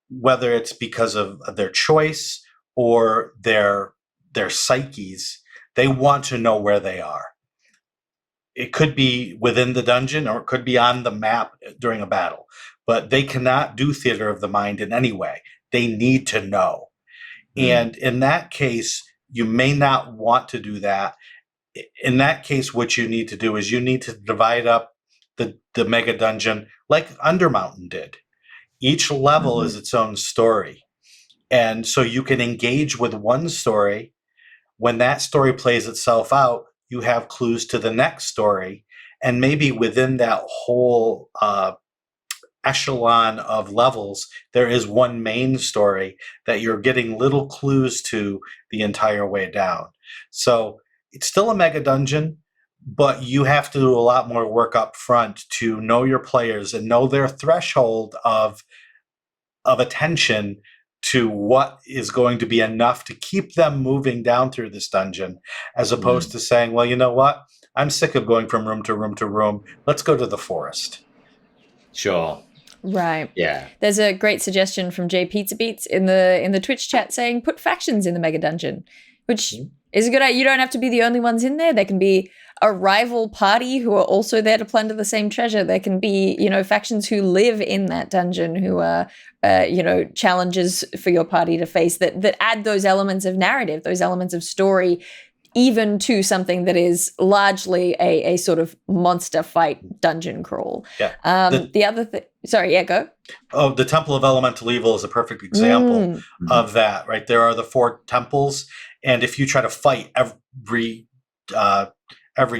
S4: whether it's because of their choice or their psyches, they want to know where they are. It could be within the dungeon, or it could be on the map during a battle, but they cannot do theater of the mind in any way. They need to know. And in that case, you may not want to do that. In that case, what you need to do is you need to divide up the mega dungeon like Undermountain did. Each level is its own story. And so you can engage with one story. When that story plays itself out, you have clues to the next story. And maybe within that whole echelon of levels, there is one main story that you're getting little clues to the entire way down. So it's still a mega dungeon, but you have to do a lot more work up front to know your players and know their threshold of attention to what is going to be enough to keep them moving down through this dungeon, as opposed to saying, well, you know what? I'm sick of going from room to room to room. Let's go to the forest.
S1: Sure.
S2: Right.
S1: Yeah.
S2: There's a great suggestion from Jay Pizza Beats in the Twitch chat saying put factions in the mega dungeon, which is a good idea. You don't have to be the only ones in there. There can be a rival party who are also there to plunder the same treasure. There can be, factions who live in that dungeon who are, challenges for your party to face that add those elements of narrative, those elements of story, even to something that is largely a sort of monster fight dungeon crawl.
S4: Yeah.
S2: The other thing, sorry, yeah, go.
S4: Oh, the Temple of Elemental Evil is a perfect example of that, right? There are the 4 temples, and if you try to fight every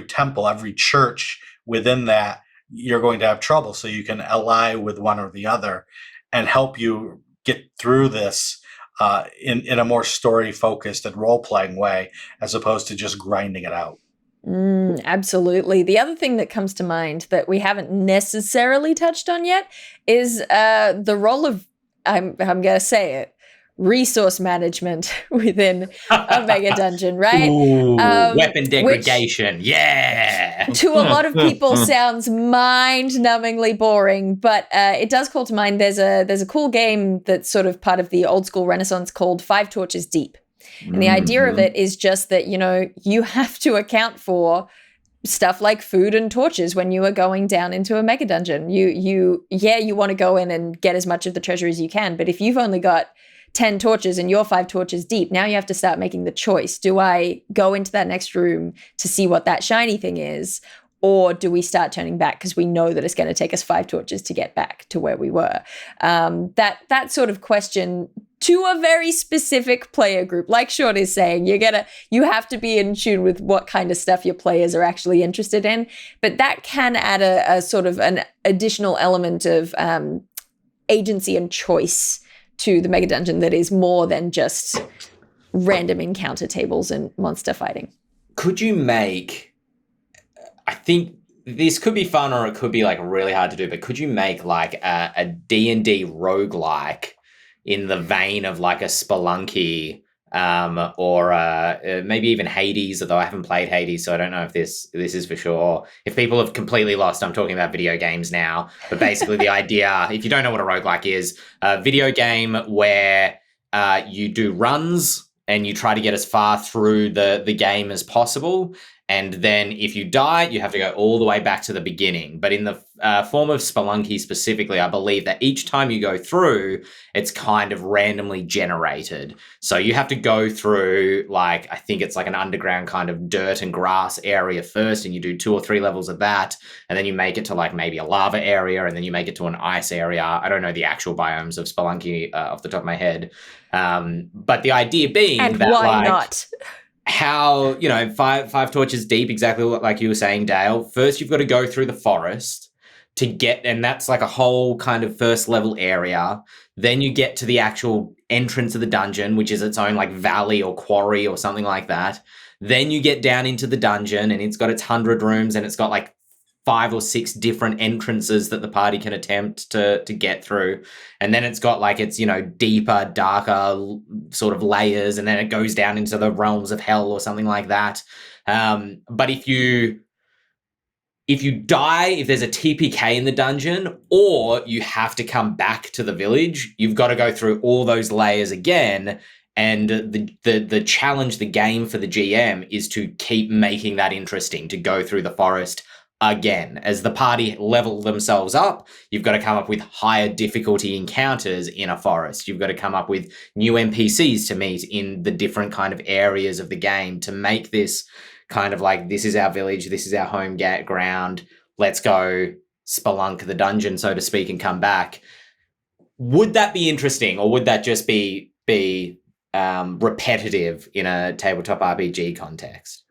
S4: temple, every church within that, you're going to have trouble. So you can ally with one or the other and help you get through this in a more story-focused and role-playing way, as opposed to just grinding it out.
S2: Absolutely. The other thing that comes to mind that we haven't necessarily touched on yet is the role of, I'm going to say it, resource management within a mega dungeon, right?
S1: Ooh, weapon degradation. Yeah.
S2: To a lot of people sounds mind-numbingly boring, but it does call to mind there's a cool game that's sort of part of the old school Renaissance called 5 Torches Deep. And the idea of it is just that, you have to account for stuff like food and torches when you are going down into a mega dungeon. You want to go in and get as much of the treasure as you can, but if you've only got 10 torches and you're 5 torches deep, now you have to start making the choice. Do I go into that next room to see what that shiny thing is? Or do we start turning back because we know that it's going to take us 5 torches to get back to where we were? That sort of question to a very specific player group, like Shawn is saying, you have to be in tune with what kind of stuff your players are actually interested in. But that can add a sort of an additional element of agency and choice to the mega dungeon that is more than just random encounter tables and monster fighting.
S1: Could you make, I think this could be fun or it could be like really hard to do, but could you make like a D&D roguelike in the vein of like a Spelunky or maybe even Hades, although I haven't played Hades, so I don't know if this is for sure. If people have completely lost, I'm talking about video games now. But basically the idea, if you don't know what a roguelike is, a video game where you do runs and you try to get as far through the game as possible. And then if you die, you have to go all the way back to the beginning. But in the form of Spelunky specifically, I believe that each time you go through, it's kind of randomly generated. So you have to go through, like, I think it's like an underground kind of dirt and grass area first, and you do 2 or 3 levels of that. And then you make it to like maybe a lava area, and then you make it to an ice area. I don't know the actual biomes of Spelunky off the top of my head. But the idea being
S2: and
S1: that,
S2: why
S1: like,
S2: not?
S1: How, 5 torches deep, exactly like you were saying, Dael. First, you've got to go through the forest. to get, and that's like a whole kind of first level area. Then you get to the actual entrance of the dungeon, which is its own like valley or quarry or something like that. Then you get down into the dungeon, and it's got its 100 rooms, and it's got like 5 or 6 different entrances that the party can attempt to get through. And then it's got like its, deeper, darker sort of layers, and then it goes down into the realms of hell or something like that. But if you die, if there's a TPK in the dungeon, or you have to come back to the village, you've got to go through all those layers again. And the challenge, the game for the GM is to keep making that interesting, to go through the forest again. As the party level themselves up, you've got to come up with higher difficulty encounters in a forest. You've got to come up with new NPCs to meet in the different kind of areas of the game to make this kind of like, this is our village, this is our home ground, let's go spelunk the dungeon, so to speak, and come back. Would that be interesting, or would that just be repetitive in a tabletop RPG context?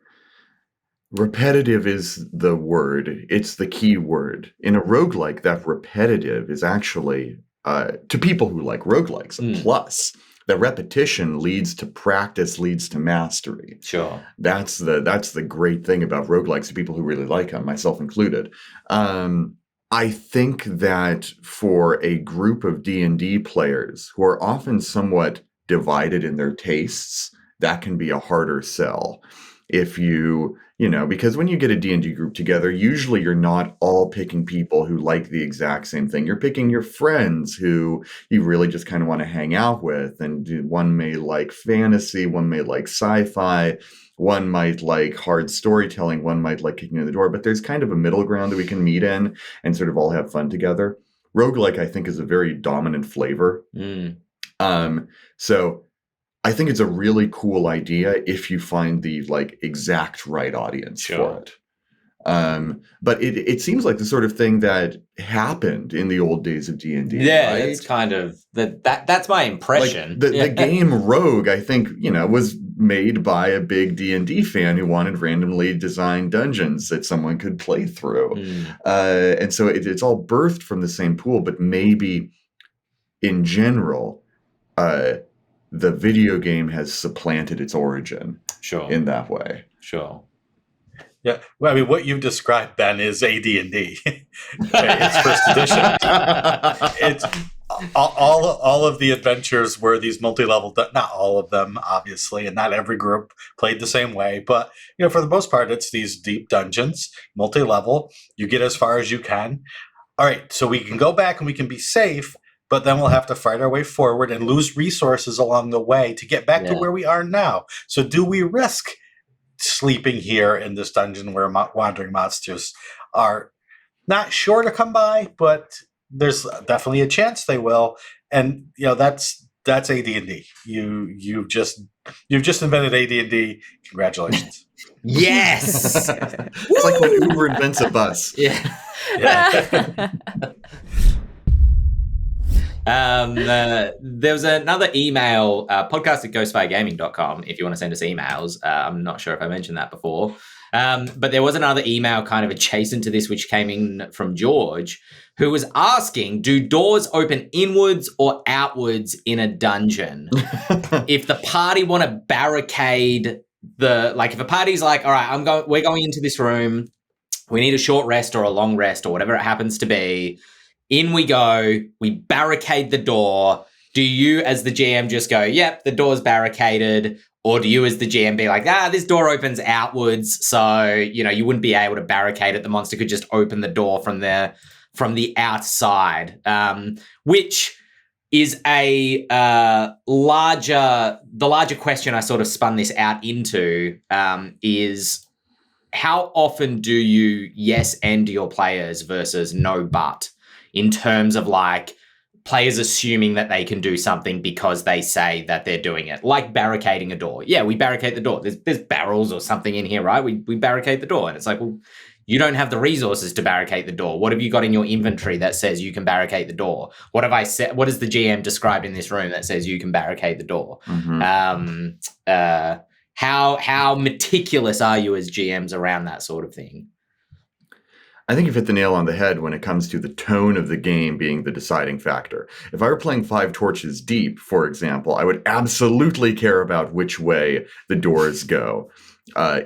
S3: Repetitive is the word. It's the key word. In a roguelike, that repetitive is actually, to people who like roguelikes, a plus. The repetition leads to practice, leads to mastery.
S1: Sure.
S3: That's the great thing about roguelikes, to people who really like them, myself included. I think that for a group of D&D players who are often somewhat divided in their tastes, that can be a harder sell. If because when you get a D&D group together, usually you're not all picking people who like the exact same thing. You're picking your friends who you really just kind of want to hang out with. And one may like fantasy, one may like sci-fi, one might like hard storytelling, one might like kicking in the door. But there's kind of a middle ground that we can meet in and sort of all have fun together. Roguelike, I think, is a very dominant flavor. So I think it's a really cool idea if you find the like exact right audience for it. But it seems like the sort of thing that happened in the old days of D&D.
S1: Yeah,
S3: right?
S1: it's kind of that's my impression.
S3: Like the game Rogue, I think, was made by a big D&D fan who wanted randomly designed dungeons that someone could play through. And so it's all birthed from the same pool, but maybe in general, the video game has supplanted its origin in that way.
S1: Sure.
S4: Yeah. Well, I mean, what you've described, Ben, is AD&D. It's first edition. It's all of the adventures were these multi-level, not all of them, obviously, and not every group played the same way. But, for the most part, it's these deep dungeons, multi-level. You get as far as you can. All right, so we can go back and we can be safe, but then we'll have to fight our way forward and lose resources along the way to get back to where we are now. So do we risk sleeping here in this dungeon where wandering monsters are not sure to come by, but there's definitely a chance they will? And that's AD&D. You've just invented AD&D. Congratulations.
S1: Yes.
S3: It's like when Uber invents a bus.
S1: Yeah. There was another email, podcast@ghostfiregaming.com, if you want to send us emails. I'm not sure if I mentioned that before. But there was another email kind of adjacent to this, which came in from George, who was asking, do doors open inwards or outwards in a dungeon? If the party want to barricade if a party's like, all right, we're going into this room, we need a short rest or a long rest or whatever it happens to be. In we go, we barricade the door. Do you as the GM just go, yep, the door's barricaded? Or do you as the GM be like, this door opens outwards, so, you wouldn't be able to barricade it. The monster could just open the door from the outside, which is the larger question I sort of spun this out into is how often do you yes and your players versus no but? In terms of like players assuming that they can do something because they say that they're doing it, like barricading a door. Yeah, we barricade the door. There's barrels or something in here, right? We barricade the door. And it's like, well, you don't have the resources to barricade the door. What have you got in your inventory that says you can barricade the door? What have I said? What is the GM described in this room that says you can barricade the door?
S3: Mm-hmm.
S1: How meticulous are you as GMs around that sort of thing?
S3: I think you've hit the nail on the head when it comes to the tone of the game being the deciding factor. If I were playing 5 Torches Deep, for example, I would absolutely care about which way the doors go,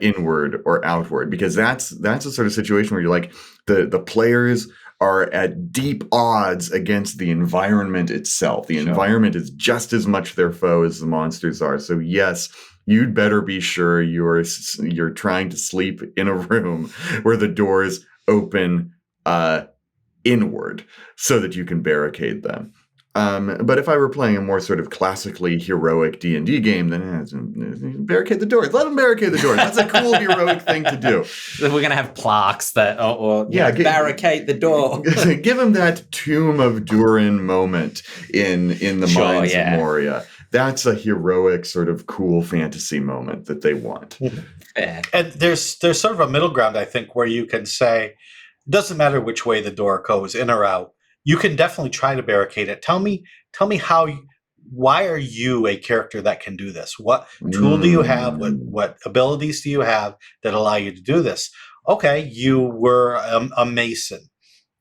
S3: inward or outward, because that's a sort of situation where you're like, the players are at deep odds against the environment itself. The environment is just as much their foe as the monsters are. So yes, you'd better be sure you're trying to sleep in a room where the doors open inward so that you can barricade them. But if I were playing a more sort of classically heroic D&D game, then barricade the doors. Let them barricade the doors. That's a cool heroic thing to do.
S1: We're going to have plaques that, barricade the door.
S3: Give them that Tomb of Durin moment in the Mines of Moria. That's a heroic sort of cool fantasy moment that they want.
S4: And there's sort of a middle ground, I think, where you can say, it doesn't matter which way the door goes, in or out. You can definitely try to barricade it. Tell me why are you a character that can do this? What tool do you have? What abilities do you have that allow you to do this? Okay, you were a mason.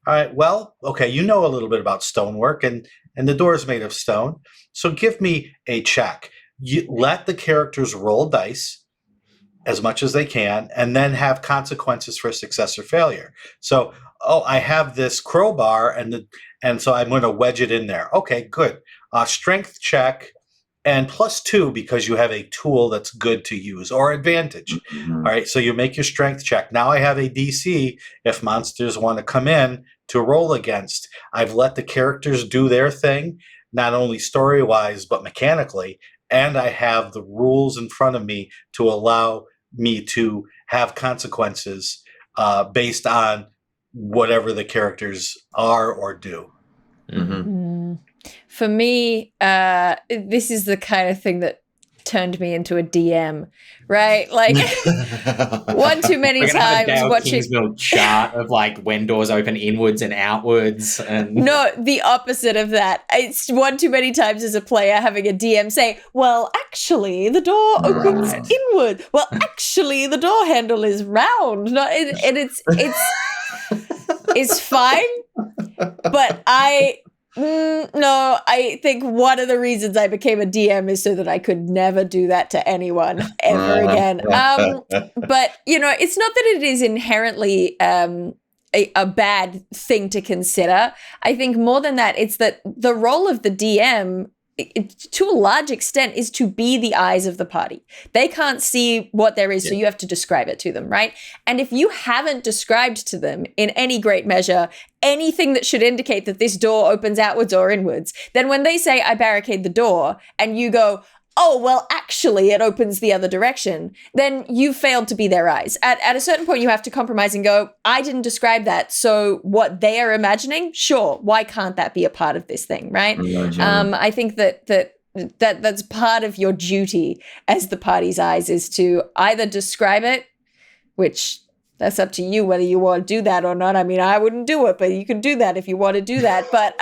S4: All right, well, okay, you know a little bit about stonework, and the door is made of stone. So give me a check. You let the characters roll dice as much as they can, and then have consequences for success or failure. So, I have this crowbar, and so I'm going to wedge it in there. Okay, good. Strength check, and +2 because you have a tool that's good to use, or advantage.
S3: Mm-hmm.
S4: All right, so you make your strength check. Now I have a DC if monsters want to come in to roll against. I've let the characters do their thing, not only story-wise, but mechanically, and I have the rules in front of me to allow me to have consequences based on whatever the characters are or do.
S3: Mm-hmm.
S2: For me, this is the kind of thing that turned me into a DM, right? Like one too many times watching
S1: Kingsmill chart of like when doors open inwards and outwards, and
S2: no, the opposite of that. It's one too many times as a player having a DM say, "Well, actually, the door opens inward. Well, actually, the door handle is round." No, and it's fine, but I think one of the reasons I became a DM is so that I could never do that to anyone ever again. But, it's not that it is inherently a bad thing to consider. I think more than that, it's that the role of the DM, to a large extent, is to be the eyes of the party. They can't see what there is, so you have to describe it to them, right? And if you haven't described to them in any great measure anything that should indicate that this door opens outwards or inwards, then when they say, "I barricade the door," and you go, "Oh, well, actually, it opens the other direction," then you failed to be their eyes. At a certain point, you have to compromise and go, "I didn't describe that, so what they are imagining, sure, why can't that be a part of this thing," right? I think that's part of your duty as the party's eyes is to either describe it, which that's up to you whether you want to do that or not. I mean, I wouldn't do it, but you can do that if you want to do that. But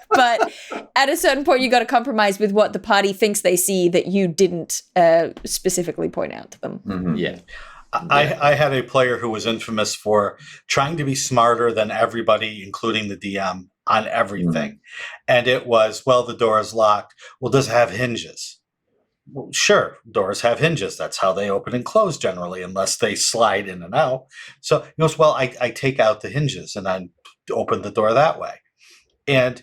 S2: but at a certain point, you got to compromise with what the party thinks they see that you didn't specifically point out to them.
S3: Mm-hmm.
S1: Yeah.
S4: I had a player who was infamous for trying to be smarter than everybody, including the DM, on everything. Mm-hmm. And it was, well, the door is locked. Well, does it have hinges? Well, sure, doors have hinges. That's how they open and close generally, unless they slide in and out. So he goes, well, I take out the hinges and I open the door that way. And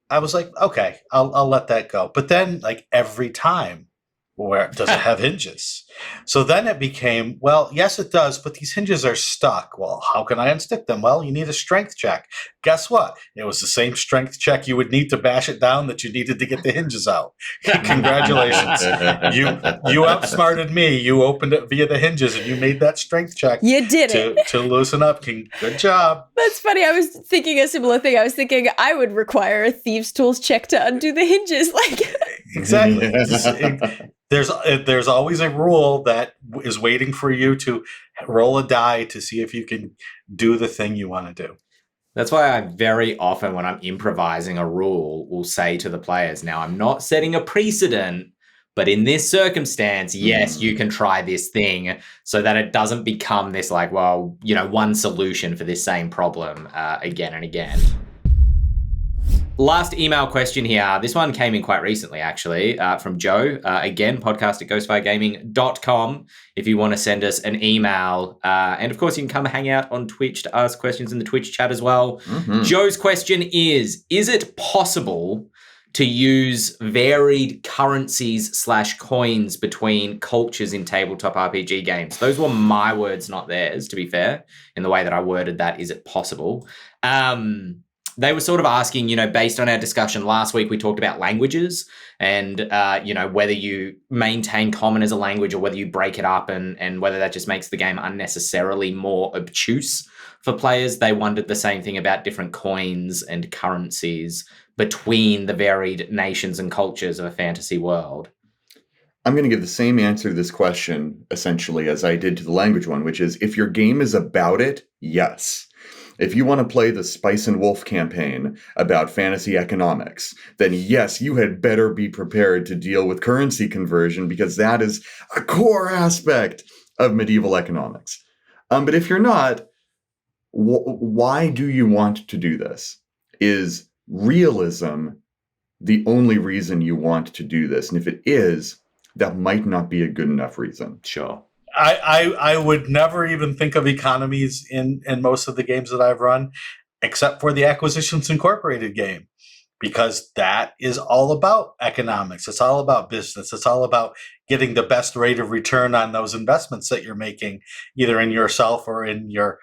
S4: I was like, okay, I'll let that go. But then, like, every time, where does it have hinges? So then it became, well, yes, it does, but these hinges are stuck. Well, how can I unstick them? Well, you need a strength check. Guess what? It was the same strength check you would need to bash it down that you needed to get the hinges out. Congratulations. You outsmarted me. You opened it via the hinges and you made that strength check.
S2: You did it.
S4: To loosen up. Good job.
S2: That's funny. I was thinking a similar thing. I was thinking I would require a thieves' tools check to undo the hinges.
S4: Exactly. There's always a rule that is waiting for you to roll a die to see if you can do the thing you want to do.
S1: That's why I very often, when I'm improvising a rule, will say to the players, now I'm not setting a precedent, But in this circumstance, yes, you can try this thing so that it doesn't become this like, well, you know, one solution for this same problem again and again. Last email question here. This one came in quite recently, actually, from Joe. Again, podcast at ghostfiregaming.com if you want to send us an email. And of course, you can come hang out on Twitch to ask questions in the Twitch chat as well. Joe's question is it possible to use varied currencies / coins between cultures in tabletop RPG games? Those were my words, not theirs, to be fair, in the way that I worded that. Is it possible? They were sort of asking, you know, based on our discussion last week, we talked about languages and, you know, whether you maintain common as a language or whether you break it up and whether that just makes the game unnecessarily more obtuse for players. They wondered the same thing about different coins and currencies between the varied nations and cultures of a fantasy world.
S3: I'm going to give the same answer to this question, essentially, as I did to the language one, which is if your game is about it, yes. If you want to play the Spice and Wolf campaign about fantasy economics, then yes, you had better be prepared to deal with currency conversion because that is a core aspect of medieval economics. But if you're not, why do you want to do this? Is realism the only reason you want to do this? And if it is, that might not be a good enough reason.
S1: Sure.
S4: I would never even think of economies in most of the games that I've run, except for the Acquisitions Incorporated game, because that is all about economics. It's all about business. It's all about getting the best rate of return on those investments that you're making, either in yourself or in your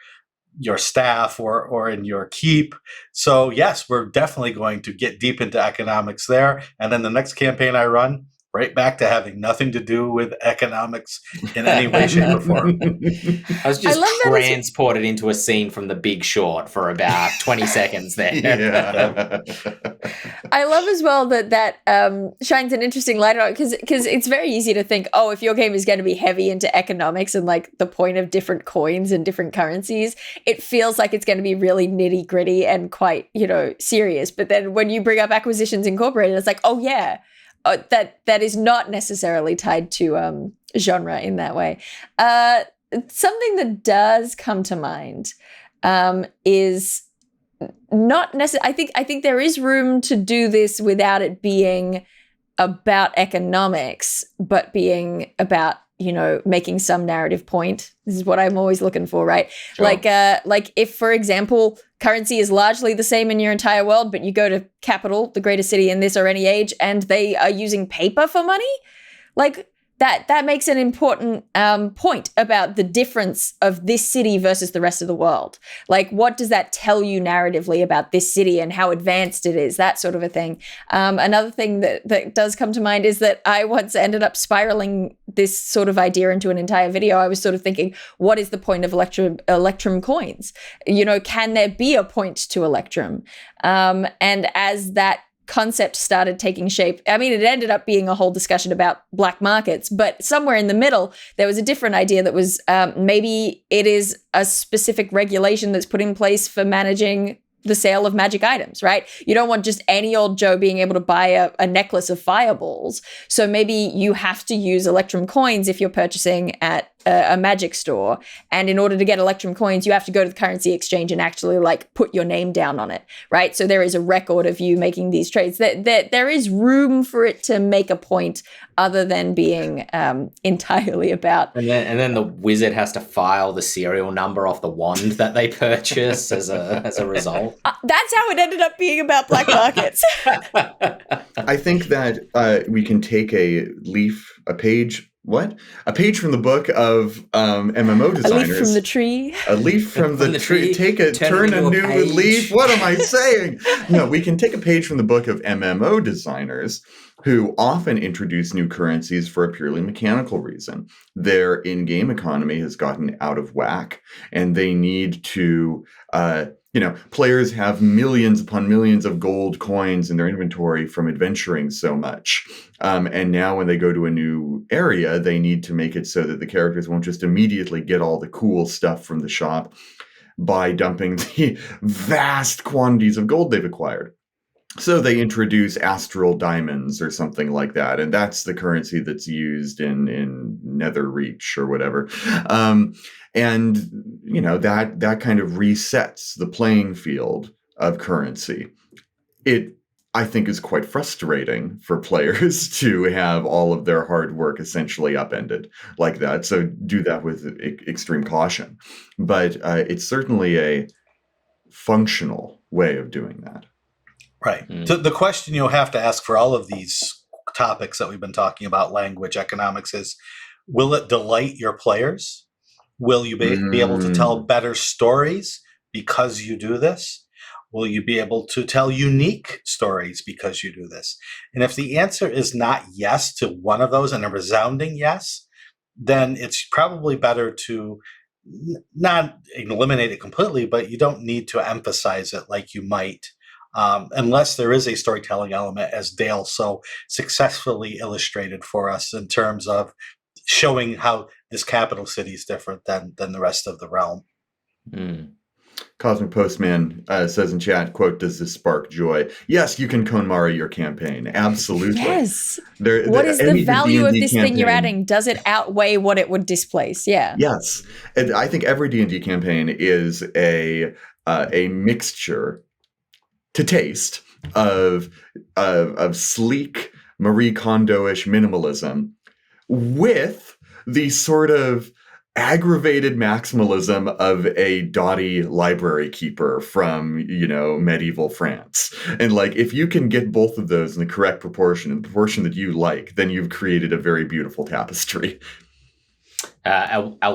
S4: staff or in your keep. So yes, we're definitely going to get deep into economics there. And then the next campaign I run, right back to having nothing to do with economics in any way, shape, or form.
S1: I was just transported into a scene from The Big Short for about 20 seconds there.
S3: Yeah.
S2: I love as well that shines an interesting light on it because it's very easy to think, oh, if your game is going to be heavy into economics and like the point of different coins and different currencies, it feels like it's going to be really nitty gritty and quite, you know, serious. But then when you bring up Acquisitions Incorporated, it's like, oh yeah, that is not necessarily tied to genre in that way. Something that does come to mind is not necessarily. I think there is room to do this without it being about economics, but being about, you know, making some narrative point. This is what I'm always looking for, right?
S1: Sure.
S2: Like if, for example, currency is largely the same in your entire world, but you go to capital, the greatest city in this or any age, and they are using paper for money, like that makes an important point about the difference of this city versus the rest of the world. Like, what does that tell you narratively about this city and how advanced it is, that sort of a thing. Another thing that does come to mind is that I once ended up spiraling this sort of idea into an entire video. I was sort of thinking, what is the point of Electrum coins? You know, can there be a point to Electrum? And as that concept started taking shape, I mean, it ended up being a whole discussion about black markets, but somewhere in the middle, there was a different idea that was maybe it is a specific regulation that's put in place for managing the sale of magic items, right? You don't want just any old Joe being able to buy a necklace of fireballs. So maybe you have to use Electrum coins if you're purchasing at a magic store. And in order to get Electrum coins, you have to go to the currency exchange and actually like put your name down on it, right? So there is a record of you making these trades. There is room for it to make a point other than being entirely about.
S1: And then the wizard has to file the serial number off the wand that they purchase as a result.
S2: That's how it ended up being about black markets.
S3: I think that we can take a page from the book of MMO designers.
S2: A leaf from the tree.
S3: A leaf from the tree. Turn a new
S1: page.
S3: leaf. What am I saying? No, we can take a page from the book of MMO designers who often introduce new currencies for a purely mechanical reason. Their in-game economy has gotten out of whack, and they need to, players have millions upon millions of gold coins in their inventory from adventuring so much. And now when they go to a new area, they need to make it so that the characters won't just immediately get all the cool stuff from the shop by dumping the vast quantities of gold they've acquired. So they introduce astral diamonds or something like that, and that's the currency that's used in Netherreach or whatever. And that kind of resets the playing field of currency. It, I think, is quite frustrating for players to have all of their hard work essentially upended like that. So do that with extreme caution. But it's certainly a functional way of doing that.
S4: Right. The question you'll have to ask for all of these topics that we've been talking about, language, economics, is, will it delight your players? Will you be able to tell better stories because you do this? Will you be able to tell unique stories because you do this? And if the answer is not yes to one of those and a resounding yes, then it's probably better to not eliminate it completely, but you don't need to emphasize it like you might. Unless there is a storytelling element, as Dael so successfully illustrated for us in terms of showing how this capital city is different than the rest of the realm.
S3: Cosmic Postman says in chat, quote, "Does this spark joy?" Yes, you can KonMari your campaign. Absolutely.
S2: Yes. What is the value of this thing you're adding? Does it outweigh what it would displace? Yeah.
S3: Yes. And I think every D&D campaign is a mixture to taste of sleek Marie Kondo-ish minimalism with the sort of aggravated maximalism of a dotty library keeper from, medieval France. And if you can get both of those in the correct proportion, in the proportion that you like, then you've created a very beautiful tapestry.
S1: Alpeggio.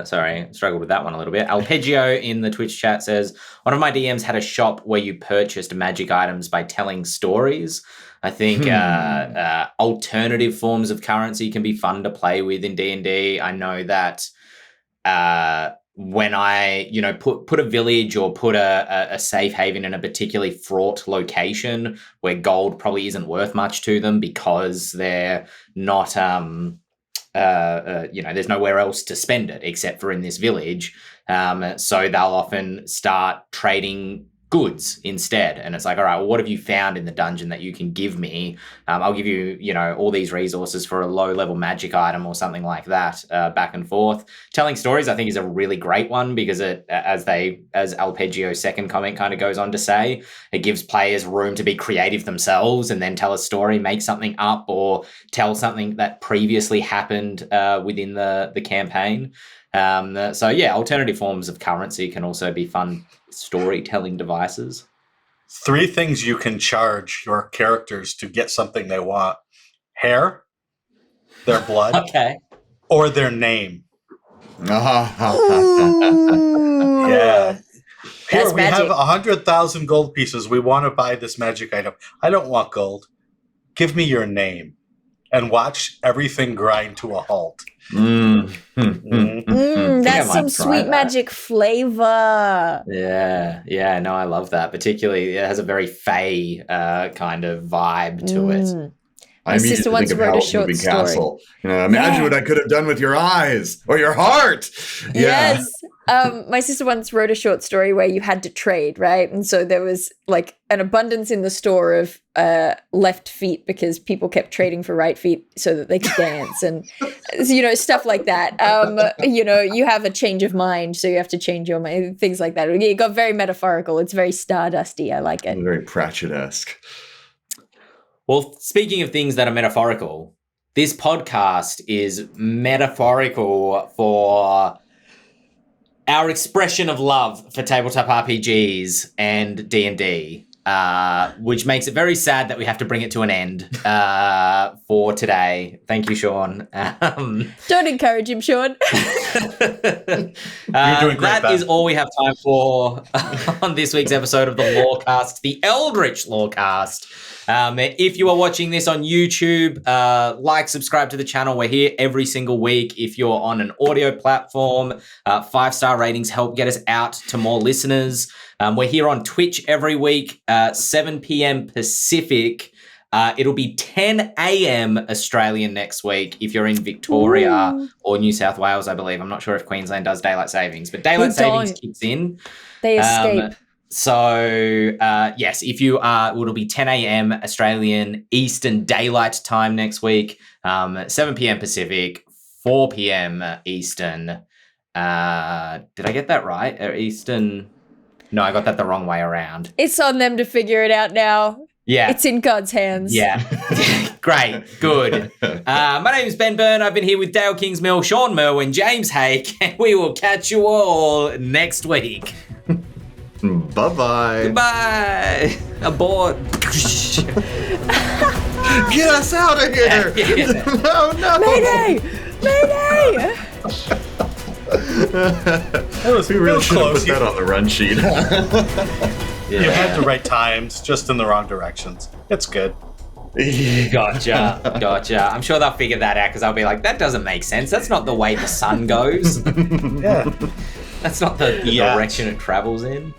S1: Sorry, struggled with that one a little bit. Alpeggio in the Twitch chat says, one of my DMs had a shop where you purchased magic items by telling stories. I think alternative forms of currency can be fun to play with in D&D. I know that when I, put a village or put a safe haven in a particularly fraught location where gold probably isn't worth much to them because they're not there's nowhere else to spend it except for in this village. So they'll often start trading goods instead. And it's like, all right, well, what have you found in the dungeon that you can give me? I'll give you, all these resources for a low level magic item or something like that, back and forth. Telling stories, I think, is a really great one because it, as Alpeggio's second comment kind of goes on to say, it gives players room to be creative themselves and then tell a story, make something up, or tell something that previously happened within the campaign. Alternative forms of currency can also be fun storytelling devices.
S4: 3 things you can charge your characters to get something they want: hair, their blood,
S1: okay,
S4: or their name.
S3: Yeah.
S4: Here we have 100,000 gold pieces. We want to buy this magic item. I don't want gold. Give me your name. And watch everything grind to a halt.
S2: That's some sweet magic flavor.
S1: Yeah, no, I love that. Particularly, it has a very Fey kind of vibe to it.
S3: I immediately think of Howl's Moving Castle. Imagine what I could have done with your eyes or your heart. Yeah.
S2: Yes. My sister once wrote a short story where you had to trade, right? And so there was an abundance in the store of left feet because people kept trading for right feet so that they could dance and, stuff like that. You have a change of mind, so you have to change your mind, things like that. It got very metaphorical. It's very Stardusty. I like it.
S3: Very Pratchett-esque.
S1: Well, speaking of things that are metaphorical, this podcast is metaphorical for our expression of love for tabletop RPGs and D&D, which makes it very sad that we have to bring it to an end for today. Thank you, Shawn.
S2: Don't encourage him, Shawn.
S4: You're doing great,
S1: that is all we have time for on this week's episode of the Lorecast, the Eldritch Lorecast. If you are watching this on YouTube, subscribe to the channel. We're here every single week. If you're on an audio platform, 5-star ratings help get us out to more listeners. We're here on Twitch every week, 7 p.m. Pacific. It'll be 10 a.m. Australian next week if you're in Victoria or New South Wales, I believe. I'm not sure if Queensland does daylight savings, but daylight savings kicks in.
S2: They escape.
S1: So, yes, if you are, it'll be 10 a.m. Australian Eastern Daylight Time next week, 7 p.m. Pacific, 4 p.m. Eastern. Did I get that right? Eastern? No, I got that the wrong way around.
S2: It's on them to figure it out now.
S1: Yeah.
S2: It's in God's hands.
S1: Yeah. Great. Good. My name is Ben Byrne. I've been here with Dael Kingsmill, Shawn Merwin, James Hake, and we will catch you all next week.
S3: Bye-bye.
S1: Goodbye. Abort.
S3: Get us out of here. No.
S2: Mayday! Mayday!
S3: We really should have put that on the run sheet.
S4: You had the right times, just in the wrong directions. It's good.
S1: Gotcha. I'm sure they'll figure that out because I'll be like, that doesn't make sense. That's not the way the sun goes.
S4: Yeah.
S1: That's not the direction it travels in.